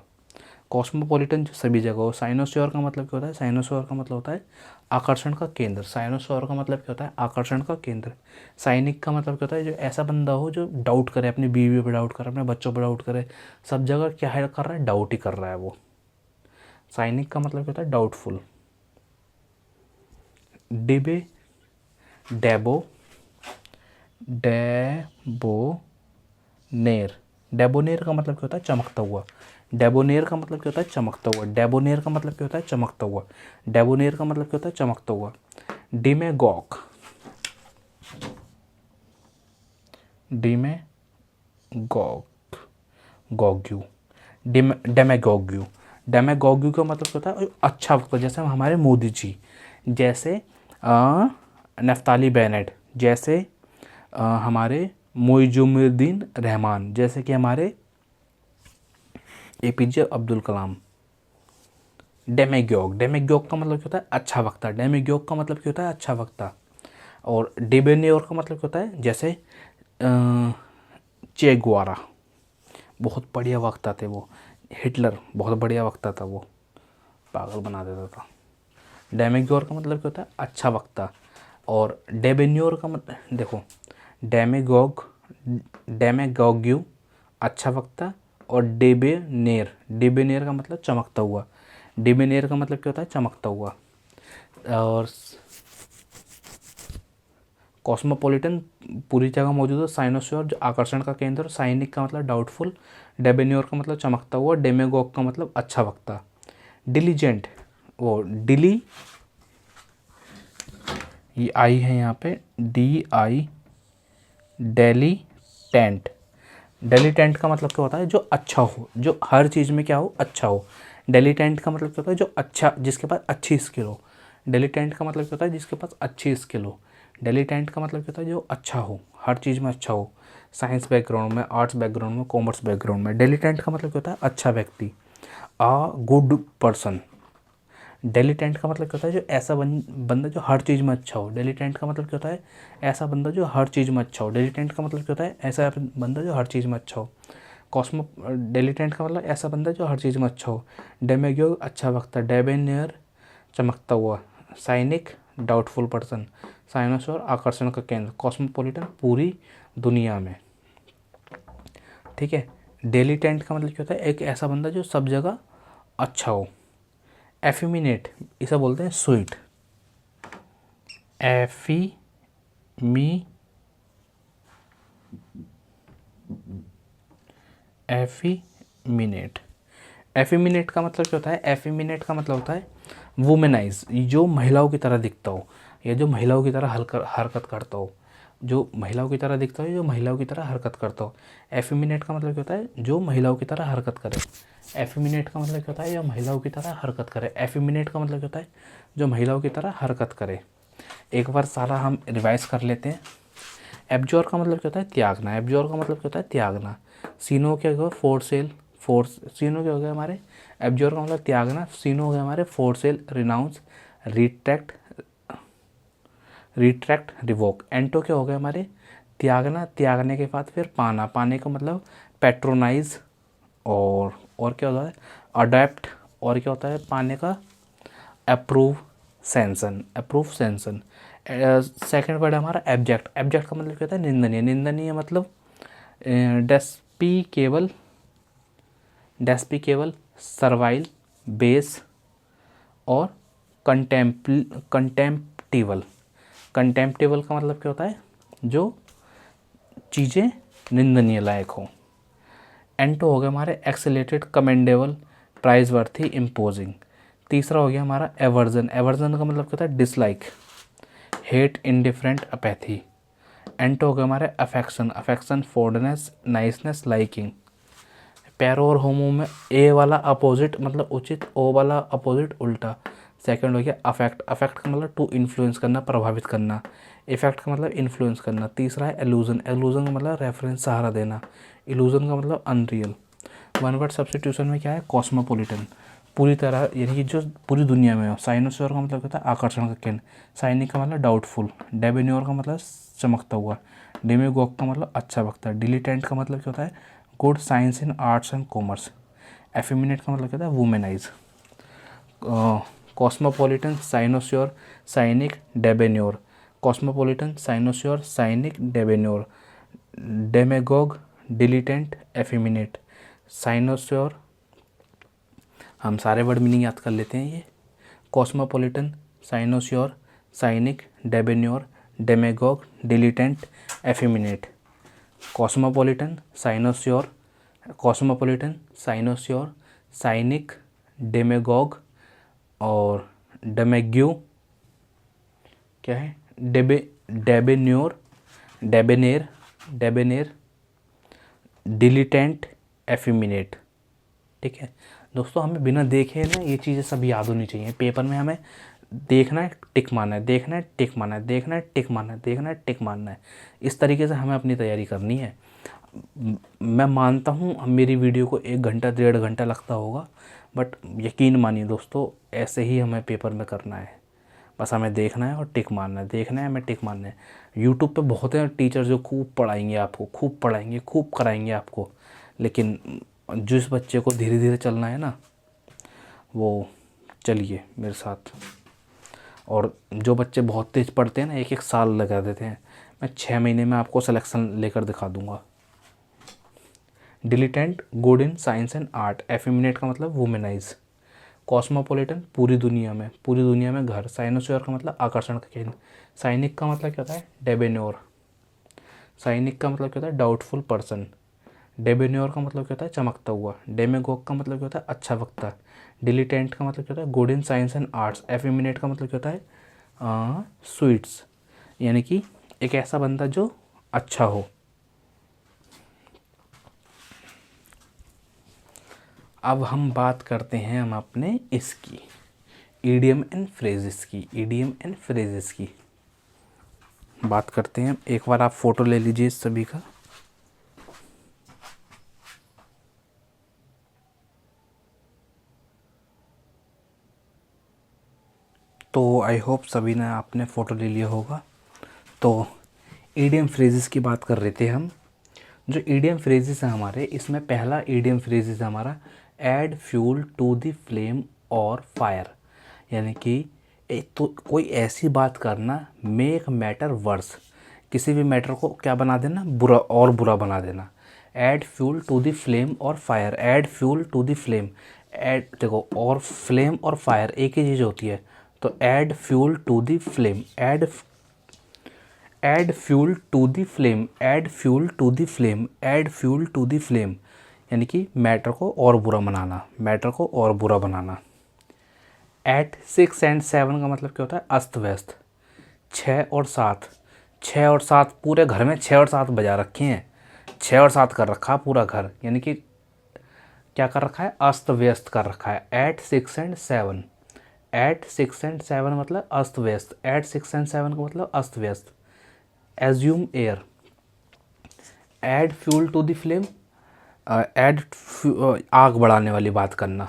कॉस्मोपॉलिटन जो सभी जगह हो। साइनोस्फीयर का मतलब क्या होता है? साइनोस्फीयर का मतलब होता है आकर्षण का केंद्र। साइनोस्फीयर का मतलब क्या होता है? आकर्षण का केंद्र। साइनिक का मतलब क्या होता है? जो ऐसा बंदा हो जो डाउट करे, अपनी बीवी पे डाउट करे, अपने बच्चों पे डाउट करे, सब जगह क्या है कर रहा है? डाउट ही कर रहा है वो। साइनिक का मतलब क्या होता है? डाउटफुल। डिबे डेबो डेबोनेर। डेबोनेर का मतलब क्या होता है? चमकता हुआ। डेबोनेर का मतलब क्या होता है? चमकता हुआ। डेबोनेर का मतलब क्या होता है? चमकता हुआ। डेबोनेर का मतलब क्या होता है? चमकता हुआ। डिमेगॉग डिमेगॉग गॉग्यू डेमेगॉग्यू। डेमेगॉग्यू का मतलब क्या होता है? अच्छा वक्ता। जैसे हमारे मोदी जी, जैसे नफ्ताली बेनेट, जैसे हमारे मुइजुमुद्दीन रहमान, जैसे कि हमारे एपीजे अब्दुल कलाम। डेमेगॉग का मतलब क्या होता है? अच्छा वक्ता। डेमेगॉग का मतलब क्या होता है? अच्छा वक्ता। और डिबेन्योर का मतलब क्या होता है? जैसे चे गुवारा, बहुत बढ़िया वक्ता थे वो। हिटलर बहुत बढ़िया वक्ता था वो, पागल बना देता था। डेमेगोर का मतलब क्या होता है? अच्छा वक्ता। और डेबेन्योर का मतलब देखो, डेमेगॉग्यू अच्छा वक्ता, और डेबेनेर का मतलब चमकता हुआ। डेबेनेर का मतलब क्या होता है? चमकता हुआ। और कॉस्मोपॉलिटन पूरी जगह मौजूद है। साइनोस्फीयर जो आकर्षण का केंद्र। साइनिक का मतलब डाउटफुल। डेबेन्योर का मतलब चमकता हुआ। डेमेगॉग का मतलब अच्छा वक्ता। डिलीजेंट, वो डिली, ये आई है यहाँ पे, DI, daily tent. Daily tent का मतलब क्या होता है? जो अच्छा हो, जो हर चीज़ में क्या हो? अच्छा हो। डेली टेंट का मतलब क्या होता है? जो अच्छा, जिसके पास अच्छी स्किल हो। डेली टेंट का मतलब क्या होता है? जिसके पास अच्छी स्किल हो। डेली टेंट का मतलब क्या होता है? जो अच्छा हो, हर चीज़ में अच्छा हो। साइंस बैकग्राउंड में, आर्ट्स बैकग्राउंड में, कॉमर्स बैकग्राउंड में। डेली टेंट का मतलब क्या होता है? अच्छा व्यक्ति, अ गुड पर्सन। डेलीटेंट का मतलब क्या होता है? जो ऐसा बंदा जो हर चीज़ में अच्छा हो। डेलीटेंट का मतलब क्या होता है? ऐसा बंदा जो हर चीज़ में अच्छा हो। डेलीटेंट का मतलब क्या होता है? ऐसा बंदा जो हर चीज़ में अच्छा हो। कॉस्मो डेलीटेंट का मतलब ऐसा बंदा जो हर चीज़ में अच्छा हो। डेमेगोग अच्छा वक्ता। डेबेनियर चमकता हुआ। साइनिक डाउटफुल पर्सन। साइनोसोर आकर्षण का केंद्र। कॉस्मोपॉलिटन पूरी दुनिया में। ठीक है। डेलीटेंट का मतलब क्या होता है? एक ऐसा बंदा जो सब जगह अच्छा हो। एफिमिनेट, इसे बोलते हैं स्वीट। एफी एफिमिनेट। एफिमिनेट का मतलब क्या होता है? एफिमिनेट का मतलब होता है वुमेनाइज, जो महिलाओं की तरह दिखता हो, या जो महिलाओं की तरह हरकत करता हो। जो महिलाओं की तरह दिखता हो, जो महिलाओं की तरह हरकत करता हो। एफिमिनेट का मतलब क्या होता है? जो महिलाओं की तरह हरकत करे। एफिमिनेट का मतलब क्या होता है? जो महिलाओं की तरह हरकत करे। एफिमिनेट का मतलब क्या होता है? जो महिलाओं की तरह हरकत करे। एक बार सारा हम रिवाइज कर लेते हैं। एब्जॉर का मतलब क्या होता है? त्यागना। एब्जॉर का मतलब क्या होता है? त्यागना। सीनो क्या होगा? फोरसेल। सीनो क्या हो गया हमारे? एब्जॉर का मतलब त्यागना। सीनो हो गया हमारे फोरसेल, रिनाउंस, रिट्रैक्ट, रिवोक। एंटो क्या हो गया हमारे? त्यागना, त्यागने के बाद फिर पाना। पाने का मतलब पैट्रोनाइज। और क्या होता है? अडेप्ट। और क्या होता है पाने का? Approve sanction. सेकंड वर्ड हमारा एब्जेक्ट। एब्जेक्ट का मतलब क्या होता है? निंदनीय। निंदनीय मतलब डेस्पिकेबल, सर्वाइल, बेस, और कंटेम्प्टिबल। कंटेम्प्टिबल का मतलब क्या होता है? जो चीज़ें निंदनीय लायक हो। एंटो हो गया हमारे exalted, commendable, praiseworthy, imposing. तीसरा हो गया हमारा एवर्जन। एवर्जन का मतलब क्या होता है? Dislike, hate, indifferent, apathy. एंटो हो गया हमारे अफेक्शन, फोर्डनेस, नाइसनेस, लाइकिंग। पैरो और होमो में ए वाला अपोजिट मतलब उचित, ओ वाला अपोजिट उल्टा। सेकंड हो गया अफेक्ट। अफेक्ट का मतलब टू इन्फ्लुएंस करना, प्रभावित करना। इफेक्ट का मतलब इन्फ्लुएंस करना। तीसरा है एलूजन। एलूजन का मतलब रेफरेंस, सहारा देना। इल्यूजन का मतलब अनरियल। वन वर्ड सब्स्टिट्यूशन में क्या है? कॉस्मोपॉलिटन, पूरी तरह, यानी कि जो पूरी दुनिया में हो। साइनोस्फीयर का मतलब होता है आकर्षण का केंद्र। साइनिक का मतलब डाउटफुल। डेबेन्योर का मतलब चमकता हुआ। डेमेगॉग का मतलब अच्छा वक्ता। डिलीटेंट का मतलब क्या होता है? Good science in arts and commerce. Effeminate का मतलब क्या होता है? Womanise. Cosmopolitan, cynosure, cynic, debonair. Cosmopolitan, cynosure, cynic, debonair. Demagogue, dilettante, effeminate. Cynosure, हम सारे वर्ड मीनिंग याद कर लेते हैं ये। Cosmopolitan, cynosure, cynic, debonair, demagogue, dilettante, effeminate. Cosmopolitan, cynosure, cosmopolitan, cynosure, cynic, demagogue और डेमेग्यू क्या है? Debonair, debonair, debonair, dilettante, effeminate. ठीक है दोस्तों, हमें बिना देखे ना ये चीज़ें सब याद होनी चाहिए। पेपर में हमें देखना है, टिक मारना है, देखना है, टिक मारना है, देखना है, टिक मारना है, देखना है, टिक मारना है। इस तरीके से हमें अपनी तैयारी करनी है। मैं मानता हूँ मेरी वीडियो को 1 घंटा 1.5 घंटा लगता होगा, बट यकीन मानिए दोस्तों, ऐसे ही हमें पेपर में करना है। बस हमें देखना है और टिक मारना है, देखना है, हमें टिक मारना है। यूट्यूब पे बहुत हैं टीचर जो खूब पढ़ाएंगे आपको, खूब पढ़ाएंगे, खूब कराएंगे आपको, लेकिन जिस बच्चे को धीरे धीरे चलना है ना, वो चलिए मेरे साथ। और जो बच्चे बहुत तेज़ पढ़ते हैं ना, 1-1 साल लगा देते हैं, मैं 6 महीने में आपको सिलेक्शन लेकर दिखा दूंगा। Dilettante, good in science and art. Effeminate का मतलब वुमेनाइज। कॉस्मोपॉलिटन, पूरी दुनिया में, पूरी दुनिया में घर। साइनोस्योर का मतलब आकर्षण का केंद्र। साइनिक का मतलब क्या होता है? डेबेन्योर। साइनिक का मतलब क्या होता है? Doubtful person. डेबेन्योर का मतलब क्या होता है? चमकता हुआ। डेमेगोग का मतलब क्या होता है? अच्छा वक्ता। डिलीटेंट का मतलब क्या होता है? Good in science and arts. Effeminate का मतलब क्या होता है? स्वीट्स, यानी कि एक ऐसा बंदा जो अच्छा हो। अब हम बात करते हैं हम अपने इसकी ईडियम एंड फ्रेजेस की। ईडियम एंड फ्रेजेस की बात करते हैं। एक बार आप फोटो ले लीजिए इस सभी का। तो आई होप सभी ने आपने फ़ोटो ले लिया होगा। तो ईडियम फ्रेजेस की बात कर रहे थे हम। जो ईडियम फ्रेजेस हैं हमारे, इसमें पहला ईडियम फ्रेजेस है हमारा add fuel to the flame और फायर, यानी कि तो कोई ऐसी बात करना, मेक मैटर वर्स, किसी भी मैटर को क्या बना देना? बुरा और बुरा बना देना। Add fuel to the flame और fire. Add fuel to the flame, add देखो, और फ्लेम और फायर एक ही चीज़ होती है। तो add fuel to the flame, add fuel to the flame, add fuel to the flame, add fuel to the flame, यानी कि मैटर को और बुरा बनाना, मैटर को और बुरा बनाना। एट 6 एंड 7 का मतलब क्या होता है? अस्त व्यस्त। 6 और 7, 6 और 7, पूरे घर में 6 और 7 बजा रखे हैं। 6 और 7 कर रखा पूरा घर, यानी कि क्या कर रखा है? अस्त व्यस्त कर रखा है। एट 6 एंड 7, एट 6 एंड 7 मतलब अस्त व्यस्त। एट 6 एंड 7 का मतलब अस्त व्यस्त। एज्यूम एयर, add fuel to the flame, add आग बढ़ाने वाली बात करना।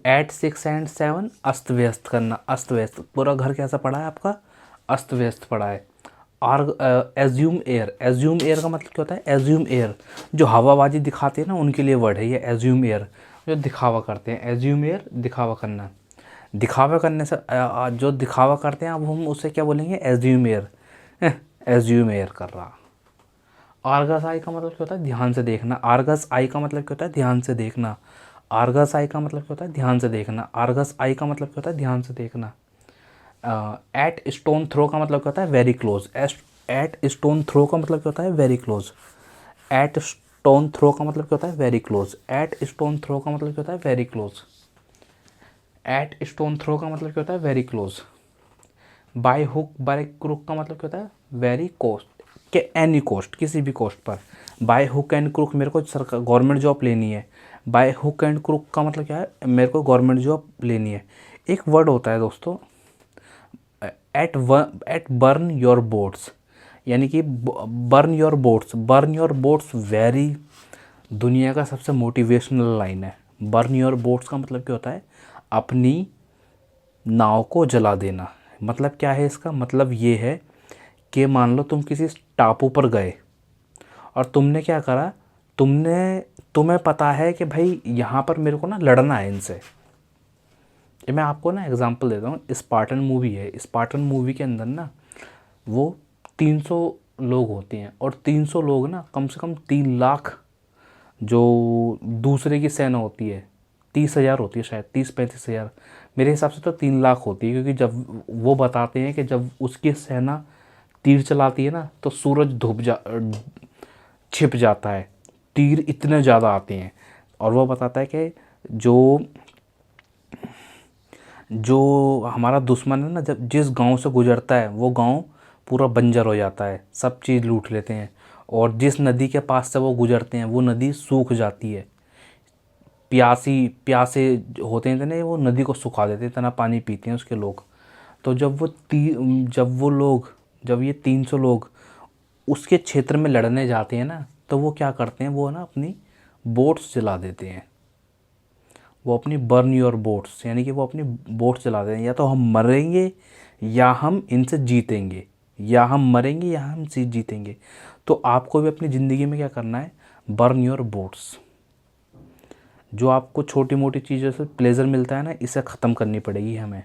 एट 6 एंड 7 अस्त व्यस्त करना, अस्त व्यस्त, पूरा घर कैसा पड़ा है आपका? अस्त व्यस्त पड़ा है। आर्ग एज्यूम एयर, एज्यूम एयर का मतलब क्या होता है? एज्यूम एयर, जो हवाबाजी दिखाते हैं ना, उनके लिए वर्ड है ये एज्यूम एयर, जो दिखावा करते हैं। एज्यूम एयर, दिखावा करना। दिखावा करने से जो दिखावा करते हैं, अब हम उससे क्या बोलेंगे? एज्यूम एयर, एज्यूम एयर कर रहा। आर्गस आई का मतलब क्या होता है? ध्यान से देखना। आर्गस आई का मतलब क्या होता है? ध्यान से देखना। आर्गस आई का मतलब क्या होता है? ध्यान से देखना। आर्गस आई का मतलब क्या होता है? ध्यान से देखना। एट स्टोन थ्रो का मतलब क्या होता है? Very close. At stone throw का मतलब क्या होता है? Very close. At stone throw का मतलब क्या होता है? Very close. At stone throw का मतलब क्या होता है? Very close. At stone throw का मतलब क्या होता है? Very close. By hook by crook का मतलब क्या होता है? वेरी कोस्ट, के एनी कोस्ट, किसी भी कोस्ट पर। बाय हुक एंड क्रुक, मेरे को सरकार गवर्नमेंट जॉब लेनी है। बाय हुक एंड क्रुक का मतलब क्या है? मेरे को गवर्नमेंट जॉब लेनी है। एक वर्ड होता है दोस्तों, एट बर्न योर बोट्स, यानी कि burn your boats. Burn your boats very, दुनिया का सबसे मोटिवेशनल लाइन है। बर्न योर बोट्स का मतलब क्या होता है? अपनी नाव को जला देना। मतलब क्या है इसका? मतलब ये है कि मान लो तुम किसी टापू पर गए और तुमने क्या करा? तुम्हें पता है कि भाई यहाँ पर मेरे को ना लड़ना है इनसे। ये मैं आपको ना एग्जांपल देता हूँ। स्पार्टन मूवी है, स्पार्टन मूवी के अंदर ना वो 300 लोग होते हैं और 300 लोग ना कम से कम 3 लाख जो दूसरे की सेना होती है 30,000 होती है, शायद 30-35,000, मेरे हिसाब से तो 3 लाख होती है। क्योंकि जब वो बताते हैं कि जब उसकी सेना तीर चलाती है ना तो सूरज छिप जाता है, तीर इतने ज़्यादा आते हैं। और वो बताता है कि जो जो हमारा दुश्मन है ना, जब जिस गांव से गुजरता है वो गांव पूरा बंजर हो जाता है, सब चीज़ लूट लेते हैं। और जिस नदी के पास से वो गुजरते हैं वो नदी सूख जाती है। प्यासे होते हैं ना, वो नदी को सुखा देते हैं, इतना पानी पीते हैं उसके लोग। तो जब ये 300 लोग उसके क्षेत्र में लड़ने जाते हैं ना, तो वो क्या करते हैं, वो ना अपनी बोट्स जला देते हैं। वो अपनी बर्न योर बोट्स, यानी कि वो अपनी बोट्स जला देते हैं। या तो हम मरेंगे या हम इनसे जीतेंगे, या हम मरेंगे या हम जीतेंगे। तो आपको भी अपनी ज़िंदगी में क्या करना है, बर्न योर बोट्स। जो आपको छोटी मोटी चीज़ों से प्लेजर मिलता है ना, इसे ख़त्म करनी पड़ेगी हमें।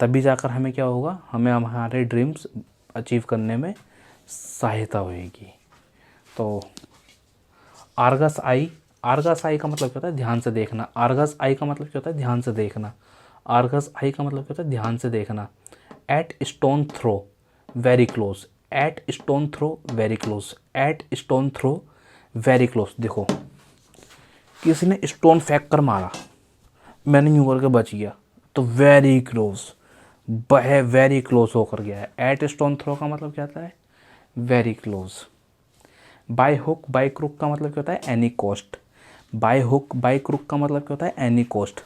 तभी जाकर हमें क्या होगा, हमें हमारे ड्रीम्स अचीव करने में सहायता होएगी। तो आर्गस आई, आर्गस आई का मतलब क्या होता है, ध्यान से देखना। आर्गस आई का मतलब क्या होता है, ध्यान से देखना। आर्गस आई का मतलब क्या होता है, ध्यान से देखना। At stone throw very close, at stone throw very close, at stone throw very close. देखो किसी ने स्टोन फेंक कर मारा, मैंने यूँ करके बच गया, तो वेरी क्लोज, वह वेरी क्लोज होकर गया है। एट स्टोन थ्रो का मतलब क्या होता है, very close. By hook by crook का मतलब क्या होता है, any cost. By hook by crook का मतलब क्या होता है, any cost.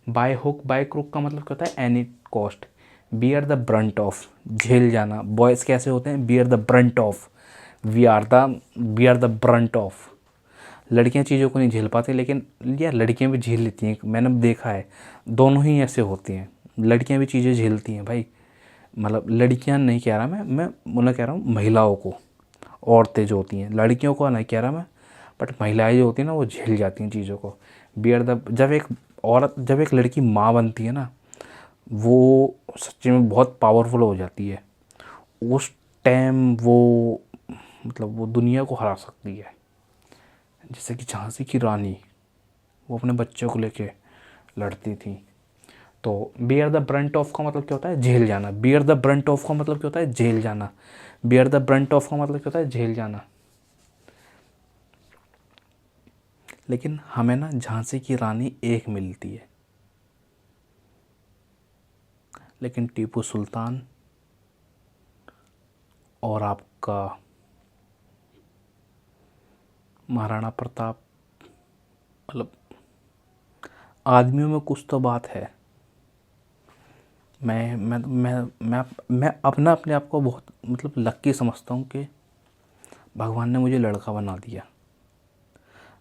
By hook by crook का मतलब क्या होता है, any cost. Bear the brunt of, झेल जाना। बॉयज़ कैसे होते हैं, bear the brunt of, bear the brunt of. लड़कियां चीज़ों को नहीं झेल पाती, लेकिन यार लड़कियां भी झेल लेती हैं, मैंने देखा है। दोनों ही ऐसे होती हैं, लड़कियां भी चीज़ें झेलती हैं भाई। मतलब लड़कियां नहीं कह रहा मैं उन्हें कह रहा हूँ, महिलाओं को, औरतें जो होती हैं, लड़कियों को नहीं कह रहा मैं, बट महिलाएं जो होती हैं ना वो झेल जाती हैं चीज़ों को। बियर द, जब एक लड़की माँ बनती है ना, वो सच्ची में बहुत पावरफुल हो जाती है। उस टाइम वो मतलब वो दुनिया को हरा सकती है। जैसे कि झांसी की रानी, वो अपने बच्चों को लेके लड़ती थी। तो बियर द ब्रंट ऑफ का मतलब क्या होता है, झेल जाना। बियर द ब्रंट ऑफ का मतलब क्या होता है, झेल जाना। बियर द ब्रंट ऑफ का मतलब क्या होता है, झेल जाना। लेकिन हमें ना झांसी की रानी एक मिलती है, लेकिन टीपू सुल्तान और आपका महाराणा प्रताप, मतलब आदमियों में कुछ तो बात है। मैं अपने आप को बहुत मतलब लक्की समझता हूँ कि भगवान ने मुझे लड़का बना दिया।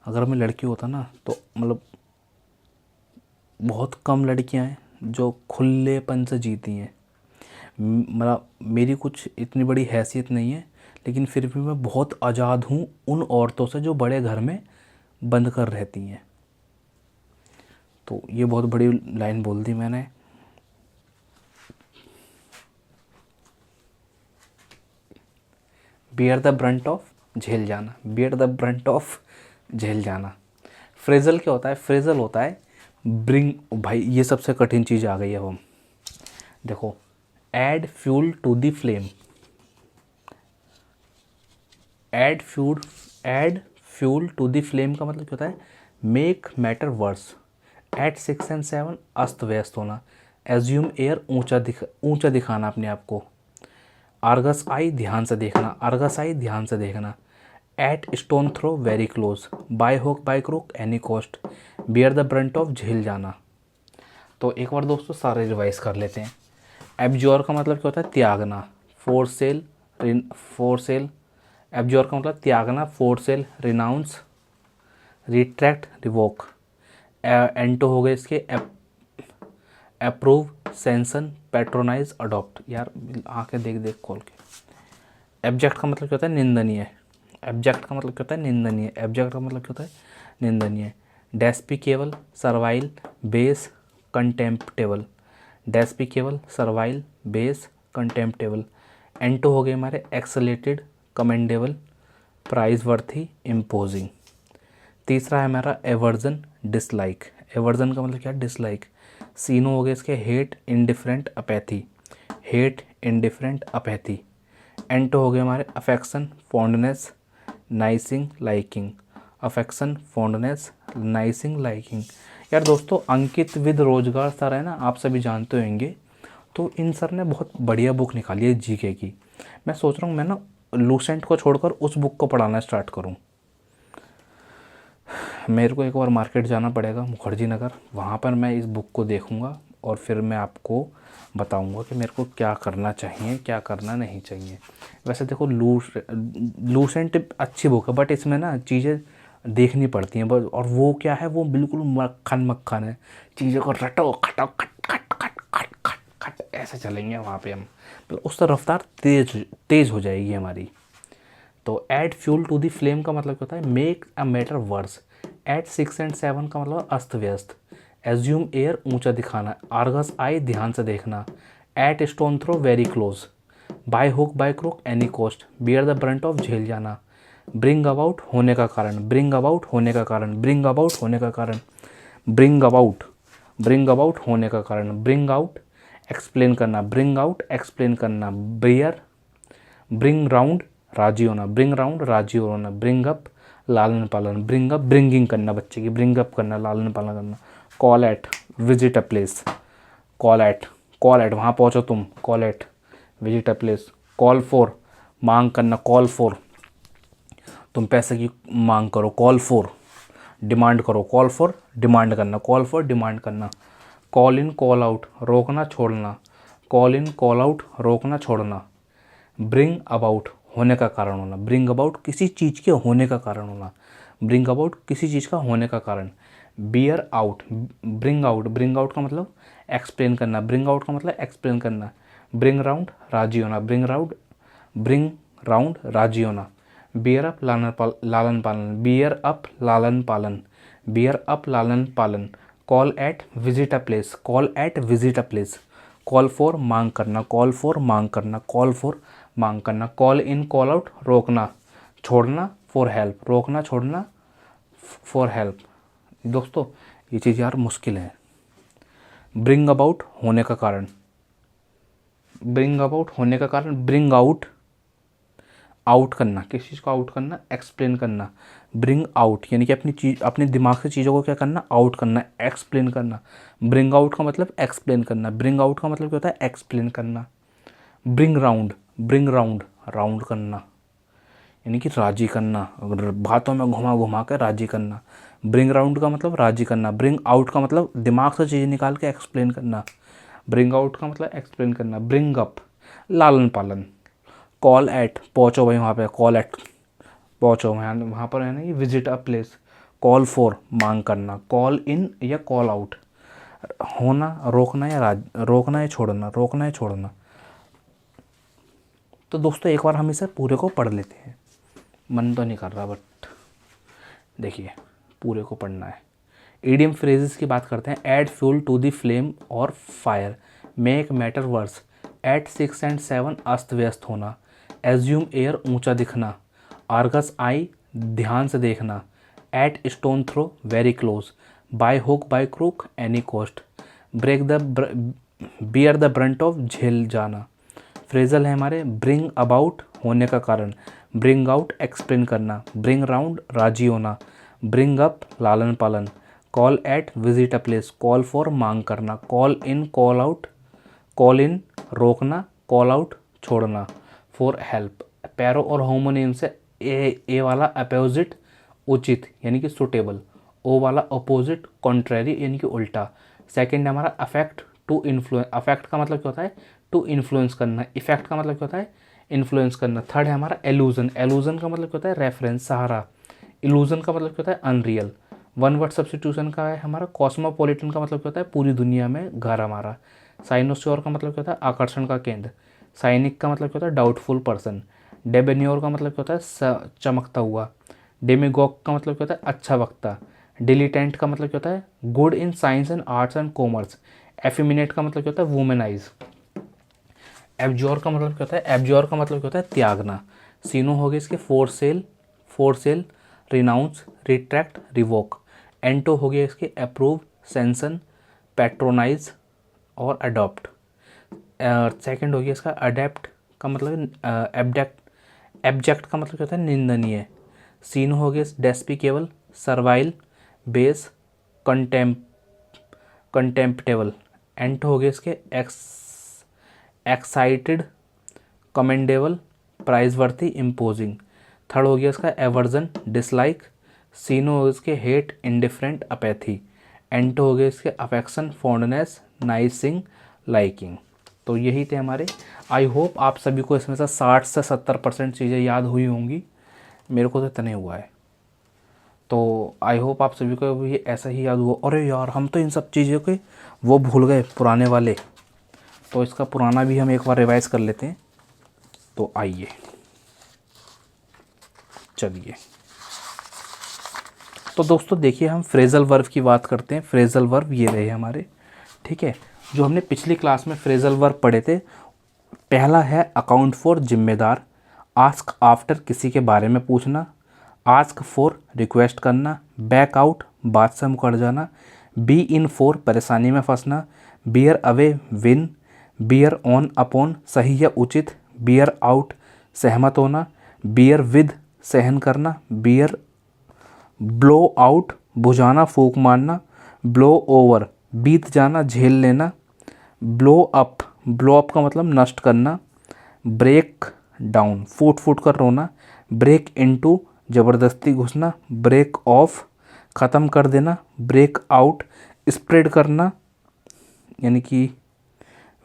अगर मैं लड़की होता ना तो मतलब बहुत कम लड़कियां हैं जो खुलेपन से जीती हैं। मतलब मेरी कुछ इतनी बड़ी हैसियत नहीं है, लेकिन फिर भी मैं बहुत आज़ाद हूँ उन औरतों से जो बड़े घर में बंद कर रहती हैं। तो ये बहुत बड़ी लाइन बोल दी मैंने। बियर द ब्रंट ऑफ, झेल जाना। बियर द ब्रंट ऑफ, झेल जाना। फ्रेजल क्या होता है, फ्रेजल होता है ब्रिंग। भाई ये सबसे कठिन चीज़ आ गई है। हम देखो, add fuel to the flame, add fuel to the flame का मतलब क्या होता है, make matter worse. At 6 and 7 अस्त व्यस्त होना। एज्यूम एयर, ऊंचा दिखाना अपने आप को। आर्गस आई, ध्यान से देखना। आर्गस आई, ध्यान से देखना। At stone throw very close. By hook by crook any cost. Bear the brunt of, झेल जाना। तो एक बार दोस्तों सारे रिवाइज कर लेते हैं। एब्जॉर का मतलब क्या होता है, त्यागना। फोर सेल एब्जॉर का मतलब त्यागना। Forsake, renounce, retract, revoke. एंटो हो गए इसके, अप्रूव, सेंसन, पैट्रोनाइज, अडॉप्ट। यार आंखें देख देख खोल के। एब्जेक्ट का मतलब क्या होता है, निंदनीय। एब्जेक्ट का मतलब क्या होता है? निंदनीय। एब्जेक्ट का मतलब क्या होता है? निंदनीय। Despicable, servile, base, contemptible. Despicable, servile, base, contemptible. एंटो हो गए हमारे exalted, commendable, praiseworthy, imposing. तीसरा है हमारा एवर्जन, डिसलाइक। एवर्जन का मतलब क्या है? डिसलाइक। सीनो हो गए इसके hate, indifferent, apathy. Hate, indifferent, apathy. एंटो हो गए हमारे affection, fondness, nicing, liking. Affection, fondness, nicing, liking. यार दोस्तों, अंकित विद रोजगार सर है ना, आप सभी जानते होंगे। तो इन सर ने बहुत बढ़िया बुक निकाली है जीके की। मैं सोच रहा हूँ मैं ना लूसेंट को छोड़कर उस बुक को पढ़ाना स्टार्ट करूँ। मेरे को एक बार मार्केट जाना पड़ेगा, मुखर्जी नगर, वहाँ पर मैं इस बुक को देखूँगा और फिर मैं आपको बताऊँगा कि मेरे को क्या करना चाहिए, क्या करना नहीं चाहिए। वैसे देखो, लूसेंट अच्छी बुक है, बट इसमें ना चीज़ें देखनी पड़ती हैं बस। और वो क्या है, वो बिल्कुल मक्खन मक्खन है। चीज़ों को रटो खटो खट खट खट खट खट खट ऐसे चलेंगे वहाँ पे हम, मतलब उस तरह रफ्तार तेज़ हो जाएगी हमारी। तो add fuel to the flame का मतलब क्या होता है? Make a matter worse. At 6 and 7 का मतलब अस्त व्यस्त। एज्यूम एयर, ऊंचा दिखाना। आर्गस आई, ध्यान से देखना। At stone throw, very close. By hook by crook, any cost. Bear the brunt of, झेल जाना। ब्रिंग अबाउट, होने का कारण। ब्रिंग अबाउट, होने का कारण। ब्रिंग अबाउट, होने का कारण। ब्रिंग अबाउट, ब्रिंग अबाउट, होने का कारण। ब्रिंग आउट, एक्सप्लेन करना। ब्रिंग आउट, एक्सप्लेन करना। बियर, ब्रिंग राउंड, राजी होना। ब्रिंग राउंड, राजी होना। ब्रिंग अप, लालन पालन। ब्रिंग अप, ब्रिंगिंग करना, बच्चे की ब्रिंग अप करना, लालन पालन करना। Call at, visit a place. Call at, call at, वहाँ पहुँचो तुम। Call at, visit a place. Call for, मांग करना। कॉल फॉर, तुम पैसे की मांग करो। कॉल फॉर, डिमांड करो। कॉल फॉर, डिमांड करना। कॉल फॉर, डिमांड करना। कॉल इन, कॉल आउट, रोकना छोड़ना। कॉल इन, कॉल आउट, रोकना छोड़ना। ब्रिंग अबाउट, होने का कारण होना। ब्रिंग अबाउट, किसी चीज़ के होने का कारण होना। ब्रिंग अबाउट, किसी चीज़ का होने का कारण। Beer out, bring out. Bring out का मतलब एक्सप्लेन करना। ब्रिंग आउट का मतलब एक्सप्लेन करना। ब्रिंग राउंड, राजी होना। ब्रिंग राउंड, ब्रिंग राउंड, राजी होना। बियर अप, लालन पालन। बियर अप, लालन पालन। बियर अप, लालन पालन। Call at, visit a place. Call at, visit a place. Call for, मांग करना। कॉल फॉर, मांग करना। कॉल फॉर, मांग करना। कॉल इन, कॉल आउट, रोकना छोड़ना। फॉर हेल्प, रोकना छोड़ना, फॉर हेल्प। दोस्तों, ये चीज़ यार मुश्किल है। ब्रिंग अबाउट, होने का कारण। ब्रिंग अबाउट, होने का कारण। ब्रिंग आउट, आउट करना, किस चीज़ को आउट करना? एक्सप्लेन करना। ब्रिंग आउट यानी कि अपनी चीज, अपने दिमाग से चीज़ों को क्या करना? आउट करना, एक्सप्लेन करना। ब्रिंग आउट का मतलब एक्सप्लेन करना। ब्रिंग आउट का मतलब क्या होता है? एक्सप्लेन करना। Bring round, bring round, round करना यानी कि राजी करना, अगर बातों में घुमा घुमा कर राजी करना। ब्रिंग राउंड का मतलब राजी करना। ब्रिंग आउट का मतलब दिमाग से चीज़ निकाल के एक्सप्लेन करना। ब्रिंग आउट का मतलब एक्सप्लेन करना। ब्रिंग अप, लालन पालन। कॉल एट, पहुँचो भाई वहाँ पे। कॉल एट, पहुँचो वहाँ पर है ना, ये visit a place. Call for, मांग करना। कॉल इन या कॉल आउट, होना, रोकना या रोकना या छोड़ना। रोकना या छोड़ना। तो दोस्तों, एक बार हम इसे पूरे को पढ़ लेते हैं। मन तो नहीं कर रहा, बट देखिए पूरे को पढ़ना है। ईडियम फ्रेजेस की बात करते हैं। Add fuel to the flame और fire. Make matter worse. At 6 and 7, अस्त व्यस्त होना। एज्यूम एयर, ऊंचा दिखना। आर्गस आई, ध्यान से देखना। At stone throw, very close. By hook by crook, any cost. Break the, bear the brunt of, झेल जाना। फ्रेजल है हमारे। ब्रिंग अबाउट, होने का कारण। ब्रिंग आउट, एक्सप्लेन करना। ब्रिंग राउंड, राजी होना। ब्रिंग अप, लालन पालन। Call at, visit a place. Call for, मांग करना। Call in, call out, call in, रोकना। कॉल आउट, छोड़ना। फॉर हेल्प, पैरो और होमोनिम से ए वाला अपोजिट, उचित यानी कि सुटेबल। ओ वाला अपोजिट, कॉन्ट्रेरी यानी कि उल्टा। सेकंड हमारा अफेक्ट टू इन्फ्लुएंस। अफेक्ट का मतलब क्या होता है? टू इन्फ्लुएंस करना। इफेक्ट का मतलब क्या होता है? इन्फ्लुएंस करना। थर्ड है हमारा एलूजन। एलूजन का मतलब क्या होता है? रेफरेंस, सहारा। इल्यूजन का मतलब क्या होता है? अनरियल। वन वर्ड सब्स्टिट्यूशन का है हमारा कॉस्मोपॉलिटन का मतलब क्या होता है? पूरी दुनिया में घर हमारा। साइनोस्योर का मतलब क्या होता है? आकर्षण का केंद्र। साइनिक का मतलब क्या होता है? Doubtful person. डेबेन्योर का मतलब क्या होता है चमकता हुआ। डेमिगॉग का मतलब क्या होता है अच्छा वक्ता। डिलीटेंट का मतलब क्या होता है good in science and arts and commerce. Effeminate का मतलब क्या होता है वुमेनाइज। एब्जोर का मतलब क्या होता है एब्जोर का मतलब क्या होता है त्यागना। सीनो हो गए इसके forsake renounce retract revoke. एंटो हो गया इसके अप्रूव सेंसन पैट्रोनाइज और अडॉप्ट। सेकंड हो गया इसका अडेप्ट का मतलब एब्जेक्ट। एब्जेक्ट का मतलब क्या होता है निंदनीय। सीनो हो गया डेस्पिकेबल सर्वाइल बेस कंटेम्प्टेबल। एंटो हो गया इसके excited commendable praiseworthy imposing. Third हो गया इसका एवर्जन डिसलाइक। सीनो हो गया इसके हेट इंडिफरेंट अपैथी। एंटो हो गया इसके अफेक्शन फॉन्डनेस नाइसिंग लाइकिंग। तो यही थे हमारे। आई होप आप सभी को इसमें से 60 से 70% चीज़ें याद हुई होंगी। मेरे को तो इतना ही हुआ है। तो आई होप आप सभी को भी ऐसा ही याद हुआ। अरे यार हम तो इन सब चीज़ों के वो भूल गए पुराने वाले। तो इसका पुराना भी हम एक बार रिवाइज कर लेते हैं। तो आइए चलिए। तो दोस्तों देखिए हम फ्रेजल वर्ब की बात करते हैं। फ्रेजल वर्ब ये रहे हमारे, ठीक है। जो हमने पिछली क्लास में फ्रेजल वर्ब पढ़े थे, पहला है अकाउंट फॉर जिम्मेदार। आस्क आफ्टर किसी के बारे में पूछना। आस्क फॉर रिक्वेस्ट करना। बैक आउट बात से मुकर जाना। बी इन फॉर परेशानी में फंसना। Bear away win. Bear on upon सही या उचित। बियर आउट सहमत होना। बियर विद सहन करना। बियर ब्लो आउट बुझाना फूंक मारना। ब्लो ओवर बीत जाना झेल लेना। ब्लो अप का मतलब नष्ट करना। ब्रेक डाउन फूट फूट कर रोना। ब्रेक इनटू ज़बरदस्ती घुसना। ब्रेक ऑफ ख़त्म कर देना। ब्रेक आउट स्प्रेड करना यानी कि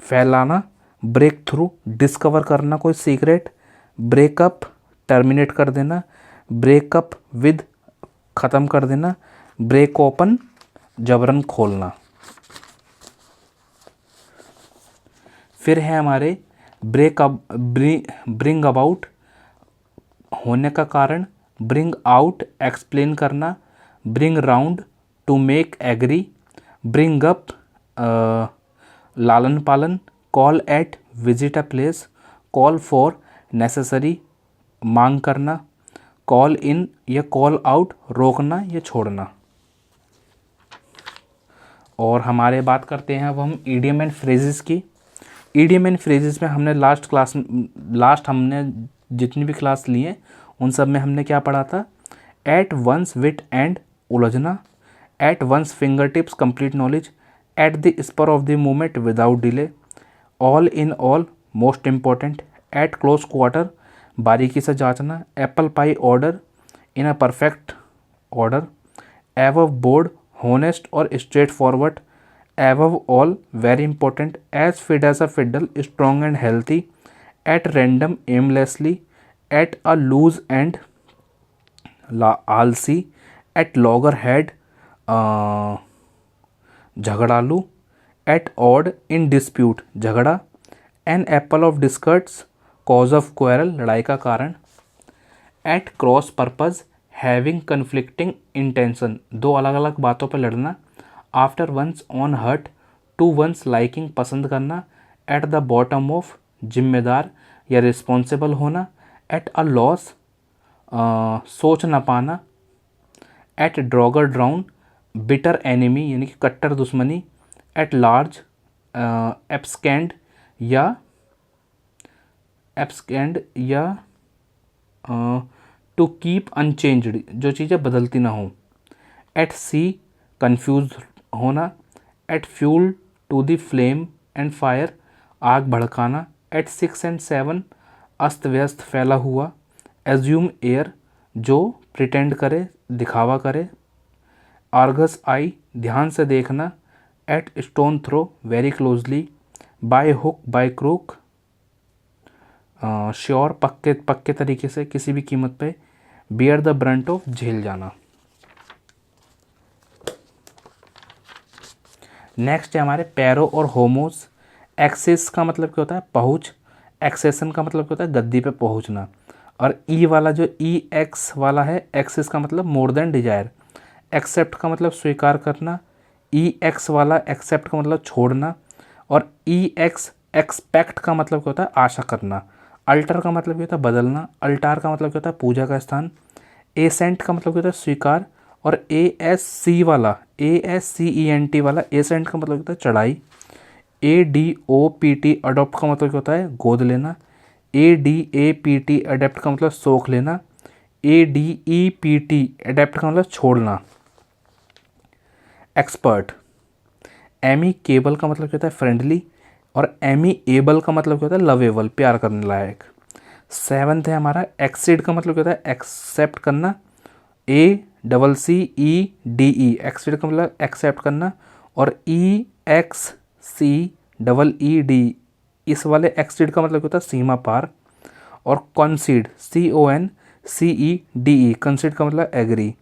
फैलाना। ब्रेक थ्रू डिस्कवर करना कोई सीक्रेट। ब्रेकअप टर्मिनेट कर देना। ब्रेकअप विद ख़त्म कर देना। ब्रेक ओपन जबरन खोलना। फिर है हमारे ब्रिंग अबाउट होने का कारण। ब्रिंग आउट एक्सप्लेन करना। Bring round to make agree. Bring up लालन पालन। Call at visit a place. Call for necessary मांग करना। कॉल इन या कॉल आउट रोकना या छोड़ना। और हमारे बात करते हैं अब हम ईडियम एंड फ्रेजेस की। ईडियम एंड फ्रेजेस में हमने लास्ट हमने जितनी भी क्लास ली हैं उन सब में हमने क्या पढ़ा था। एट वंस विट एंड उलझना। At one's finger tips complete knowledge. At the spur of the moment without delay. All in all most important. At close quarter बारीकी से जांचना। Apple pie order in a perfect order. Above board honest और straightforward. Above all very important. As fit as a fiddle strong and healthy. At random aimlessly. At a loose end आलसी। At logger head झगड़ालू। At odd in dispute झगड़ा। An apple of discords cause of quarrel लड़ाई का कारण। At cross purpose having conflicting intention दो अलग अलग बातों पर लड़ना। After one's own heart to one's liking पसंद करना। एट द बॉटम ऑफ जिम्मेदार या रिस्पॉन्सिबल होना। एट अ लॉस सोच न पाना। एट ड्रॉगर ड्राउन बिटर एनिमी यानी कि कट्टर दुश्मनी। एट लार्ज एब्सकेंड या टू कीप अनचेंज्ड जो चीज़ें बदलती ना हों। एट सी कन्फ्यूज होना। Add fuel to the flame and fire आग भड़काना। एट 6 and 7 अस्त व्यस्त फैला हुआ। एज्यूम एयर जो प्रिटेंड करे दिखावा करे। आर्गस आई ध्यान से देखना। At stone throw very closely. By hook by crook sure पक्के तरीके से किसी भी कीमत पे। बियर द ब्रंट ऑफ झेल जाना। नेक्स्ट है हमारे पैरो और होमोस। एक्सेस का मतलब क्या होता है पहुँच। एक्सेशन का मतलब क्या होता है गद्दी पे पहुँचना। और ई वाला जो ई एक्स वाला है, एक्स इसका मतलब मोर देन डिजायर, एक्सेप्ट का मतलब स्वीकार करना, ई एक्स वाला एक्सेप्ट का मतलब छोड़ना, और ई एक्स एक्सपेक्ट का मतलब क्या होता है, आशा करना। अल्टर का मतलब क्या होता है, बदलना। अल्टार का मतलब क्या होता है, पूजा का स्थान। एसेंट का मतलब क्या होता है, स्वीकार। और ए एस सी वाला, ASCENT वाला एसेंट का मतलब होता है चढ़ाई। ADOPT अडोप्ट का मतलब क्या होता है, गोद लेना। ADAPT अडेप्ट का मतलब सोख लेना। ADEPT अडेप्ट का मतलब छोड़ना। एक्सपर्ट। एमी केबल का मतलब क्या होता है, फ्रेंडली। और एमी एबल का मतलब क्या होता है, लवेबल, प्यार करने लायक। सेवन्थ है हमारा एक्सीड का मतलब क्या होता है, एक्सेप्ट करना। ACCEDE एक्सीड का मतलब एक्सेप्ट करना। और EXCEED इस वाले एक्सीड का मतलब क्या होता है, सीमा पार। और कॉन्सीड CONCEDE कंसीड का मतलब एग्री।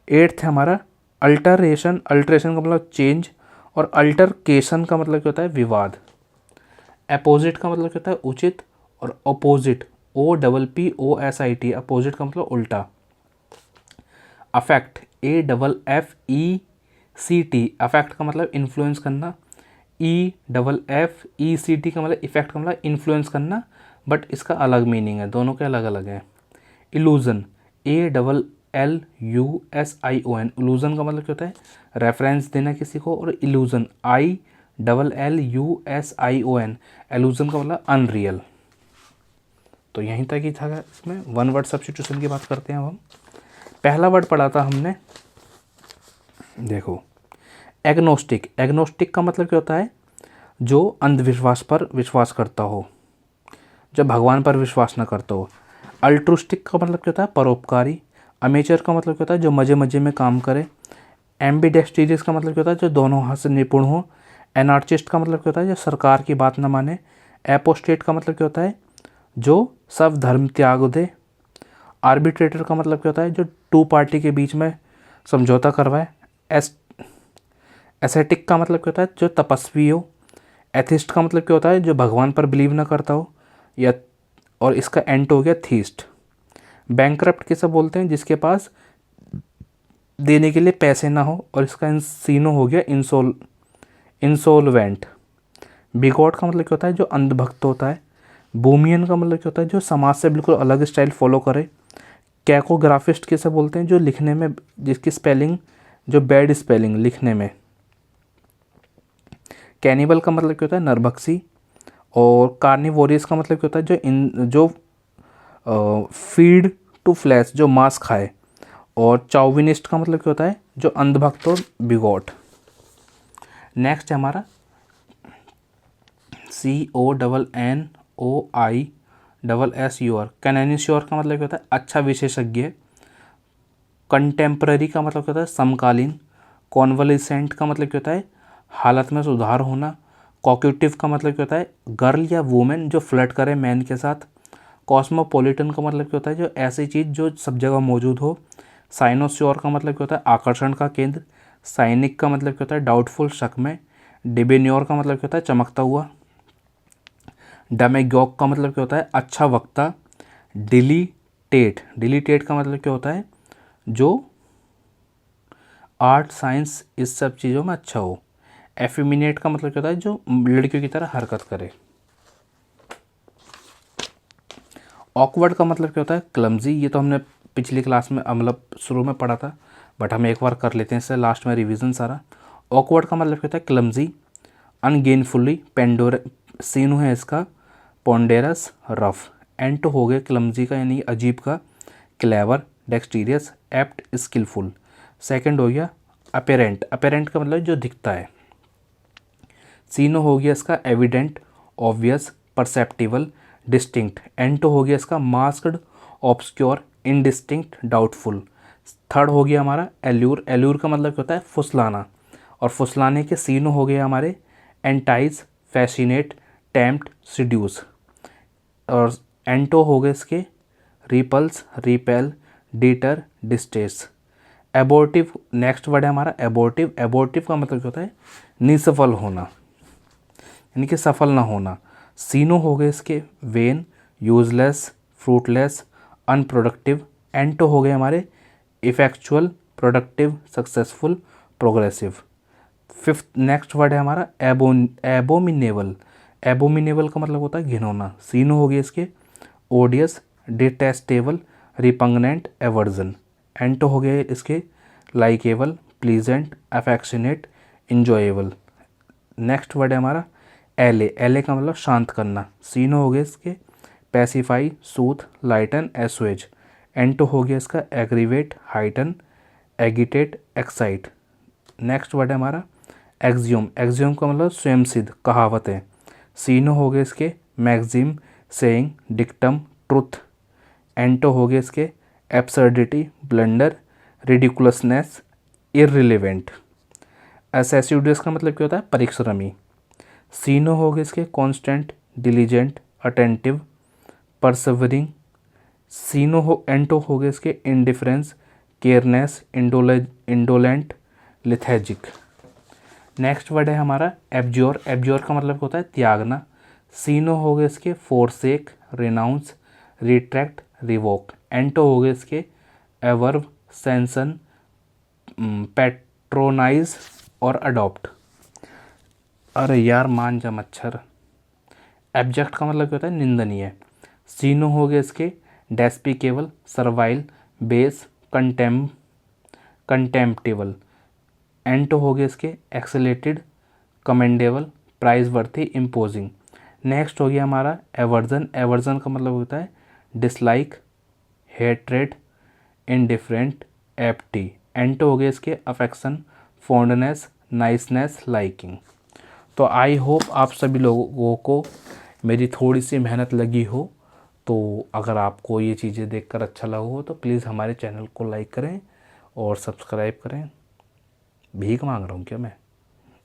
एट्थ है हमारा अल्टरेशन, अल्टरेशन का मतलब चेंज। और अल्टरकेशन का मतलब क्या होता है, विवाद। अपोजिट का मतलब क्या होता है, उचित। और अपोजिट OPPOSIT अपोजिट का मतलब उल्टा। अफेक्ट AFFECT अफेक्ट का मतलब इन्फ्लुएंस करना। EFFECT का मतलब इफेक्ट का मतलब इन्फ्लुएंस करना, बट इसका अलग मीनिंग है, दोनों के अलग अलग हैं। इल्यूजन ALLUSION इल्यूजन का मतलब क्या होता है, रेफरेंस देना किसी को। और इल्यूजन ILLUSION इल्यूजन का मतलब अनरियल। तो यहीं तक ही था इसमें। वन वर्ड सब्स्टिट्यूशन की बात करते हैं अब हम। पहला वर्ड पढ़ा था हमने, देखो, एग्नोस्टिक। एग्नोस्टिक का मतलब क्या होता है, जो अंधविश्वास पर विश्वास करता हो, जो भगवान पर विश्वास न करता हो। अल्ट्रुस्टिक का मतलब क्या होता है, परोपकारी। अमेचर का मतलब क्या होता है, जो मजे मजे में काम करे। एम्बिडेक्स्ट्रियस का मतलब क्या होता है, जो दोनों हाथ से निपुण हो। एनार्चिस्ट का मतलब क्या होता है, जो सरकार की बात न माने। एपोस्टेट का मतलब क्या होता है, जो सब धर्म त्याग दे। आर्बिट्रेटर का मतलब क्या होता है, जो टू पार्टी के बीच में समझौता करवाए। एसेटिक का मतलब क्या होता है, जो तपस्वी हो। एथिस्ट का मतलब क्या होता है, जो भगवान पर बिलीव ना करता हो। या और इसका एंट हो गया थीस्ट। बैंकरप्ट किसे बोलते हैं, जिसके पास देने के लिए पैसे ना हो। और इसका इंसीनो हो गया इंसोल्वेंट। बिगॉट का मतलब क्या होता है, जो अंधभक्त होता है। बोमियन का मतलब क्या होता है, जो समाज से बिल्कुल अलग स्टाइल फॉलो करे। कैकोग्राफिस्ट किसे बोलते हैं, जो लिखने में जिसकी स्पेलिंग, जो बैड स्पेलिंग लिखने में। कैनिबल का मतलब क्या होता है, नरभक्षी। और कार्निवोरियस का मतलब क्या होता है, जो फीड टू फ्लैश, जो मांस खाए। और चाउविनिस्ट का मतलब क्या होता है, जो अंधभक्त और बिगॉट। नेक्स्ट है हमारा CONNOISSUR। कैनेनिश्योर का मतलब क्या होता है, अच्छा विशेषज्ञ। कंटेम्प्ररी का मतलब क्या होता है, समकालीन। कॉन्वलिसेंट का मतलब क्या होता है, हालत में सुधार होना। कॉक्यूटिव का मतलब क्या होता है, गर्ल या वुमेन जो फ्लर्ट करे मैन के साथ। कॉस्मोपॉलिटन का मतलब क्या होता है, जो ऐसी चीज़ जो सब जगह मौजूद हो। साइनोस्योर का मतलब क्या होता है, आकर्षण का केंद्र। साइनिक का मतलब क्या होता है, डाउटफुल, शक में। डिबेन्योर का मतलब क्या होता है, चमकता हुआ। डेमेगॉग का मतलब क्या होता है, अच्छा वक्ता। डिलीटेट का मतलब क्या होता है, जो आर्ट साइंस इस सब चीज़ों में अच्छा हो। एफिमिनेट का मतलब क्या होता है, जो लड़कियों की तरह हरकत करे। ऑकवर्ड का मतलब क्या होता है, क्लमजी। ये तो हमने पिछली क्लास में मतलब शुरू में पढ़ा था, बट हम एक बार कर लेते हैं इससे लास्ट में रिवीजन सारा। ऑकवर्ड का मतलब क्या होता है, क्लमजी। अनगेनफुली, पेंडोर सीनू है इसका, पोंडेरस, रफ। एंटो हो गया क्लमजी का यानी अजीब का। Clever, dexterous, apt, skilful. Second हो गया अपेरेंट। अपेरेंट का मतलब जो दिखता है। सीनो हो गया इसका एविडेंट, ऑब्वियस, परसेप्टिबल, डिस्टिंक्ट। एंटो हो गया इसका masked, obscure, indistinct, doubtful. Third हो गया हमारा एल्यूर। एल्यूर का मतलब क्या होता है, फुसलाना। और फुसलाने के सीनो हो गए हमारे एंटाइज, फैसिनेट, टेम्प्ट, सिड्यूस। और एंटो हो गए इसके repulse, repel, deter, distaste. Abortive next word है हमारा एबोर्टिव। एबोर्टिव का मतलब क्या होता है, निसफल होना, यानी कि सफल ना होना। सीनो हो गए इसके वेन, यूजलेस, फ्रूटलेस, अनप्रोडक्टिव। एंटो हो गए हमारे effectual, productive, successful, progressive. Fifth next word है हमारा एबोमिनेबल। एबोमिनेबल का मतलब होता है घिनौना। सीनो हो गए इसके ओडियस, डिटेस्टेबल, रिपंगनेंट, एवर्जन। एंटो हो गए इसके likeable, pleasant, affectionate, enjoyable. Next word है हमारा एले। एले का मतलब शांत करना। सीनो हो गए इसके पैसिफाई, सूथ, लाइटन, एसुएज। एंटो हो गया इसका aggravate, heighten, agitate, excite. Next word है हमारा एक्सियोम। एक्सियोम का मतलब स्वयं सिद्ध, कहावत है। सीनो हो गए इसके मैक्सिम, सेइंग, डिक्टम, ट्रुथ। एंटो हो गए इसके एब्सर्डिटी, ब्लंडर, रिडिकुलसनेस, इररिलेवेंट। एसेसिडुअस का मतलब क्या होता है परिश्रमी। सीनो हो गए इसके कॉन्स्टेंट, डिलीजेंट, अटेंटिव, परसवरिंग। एंटो हो गए इसके indifference, carelessness, indolent, lethargic. Next word है हमारा एब्ज्योर। एब्ज्योर का मतलब होता है त्यागना। सीनो हो गए इसके फोरसेक, रिनाउंस, रिट्रैक्ट, रिवोक। एंटो हो गए इसके एवर्व, सेंसन, पैट्रोनाइज और अडॉप्ट। अरे यार मान जा मच्छर। एब्जेक्ट का मतलब क्या होता है निंदनीय। सीनो हो गए इसके डेस्पिकेबल, सर्वाइल, बेस, कंटेम्प्टेबल। एंटो हो गए इसके exalted, commendable, praiseworthy, imposing. Next हो गया हमारा एवर्जन। एवर्जन का मतलब होता है dislike, hatred, indifferent, apathy. Anto हो गए इसके अफेक्शन, फॉन्डनेस, नाइसनेस, लाइकिंग। तो आई होप आप सभी लोगों को मेरी थोड़ी सी मेहनत लगी हो। तो अगर आपको ये चीज़ें देखकर अच्छा लगा हो तो प्लीज़ हमारे चैनल को लाइक करें और सब्सक्राइब करें। भीख मांग रहा हूँ क्या मैं?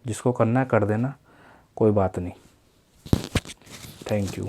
जिसको करना है कर देना, कोई बात नहीं। Thank you.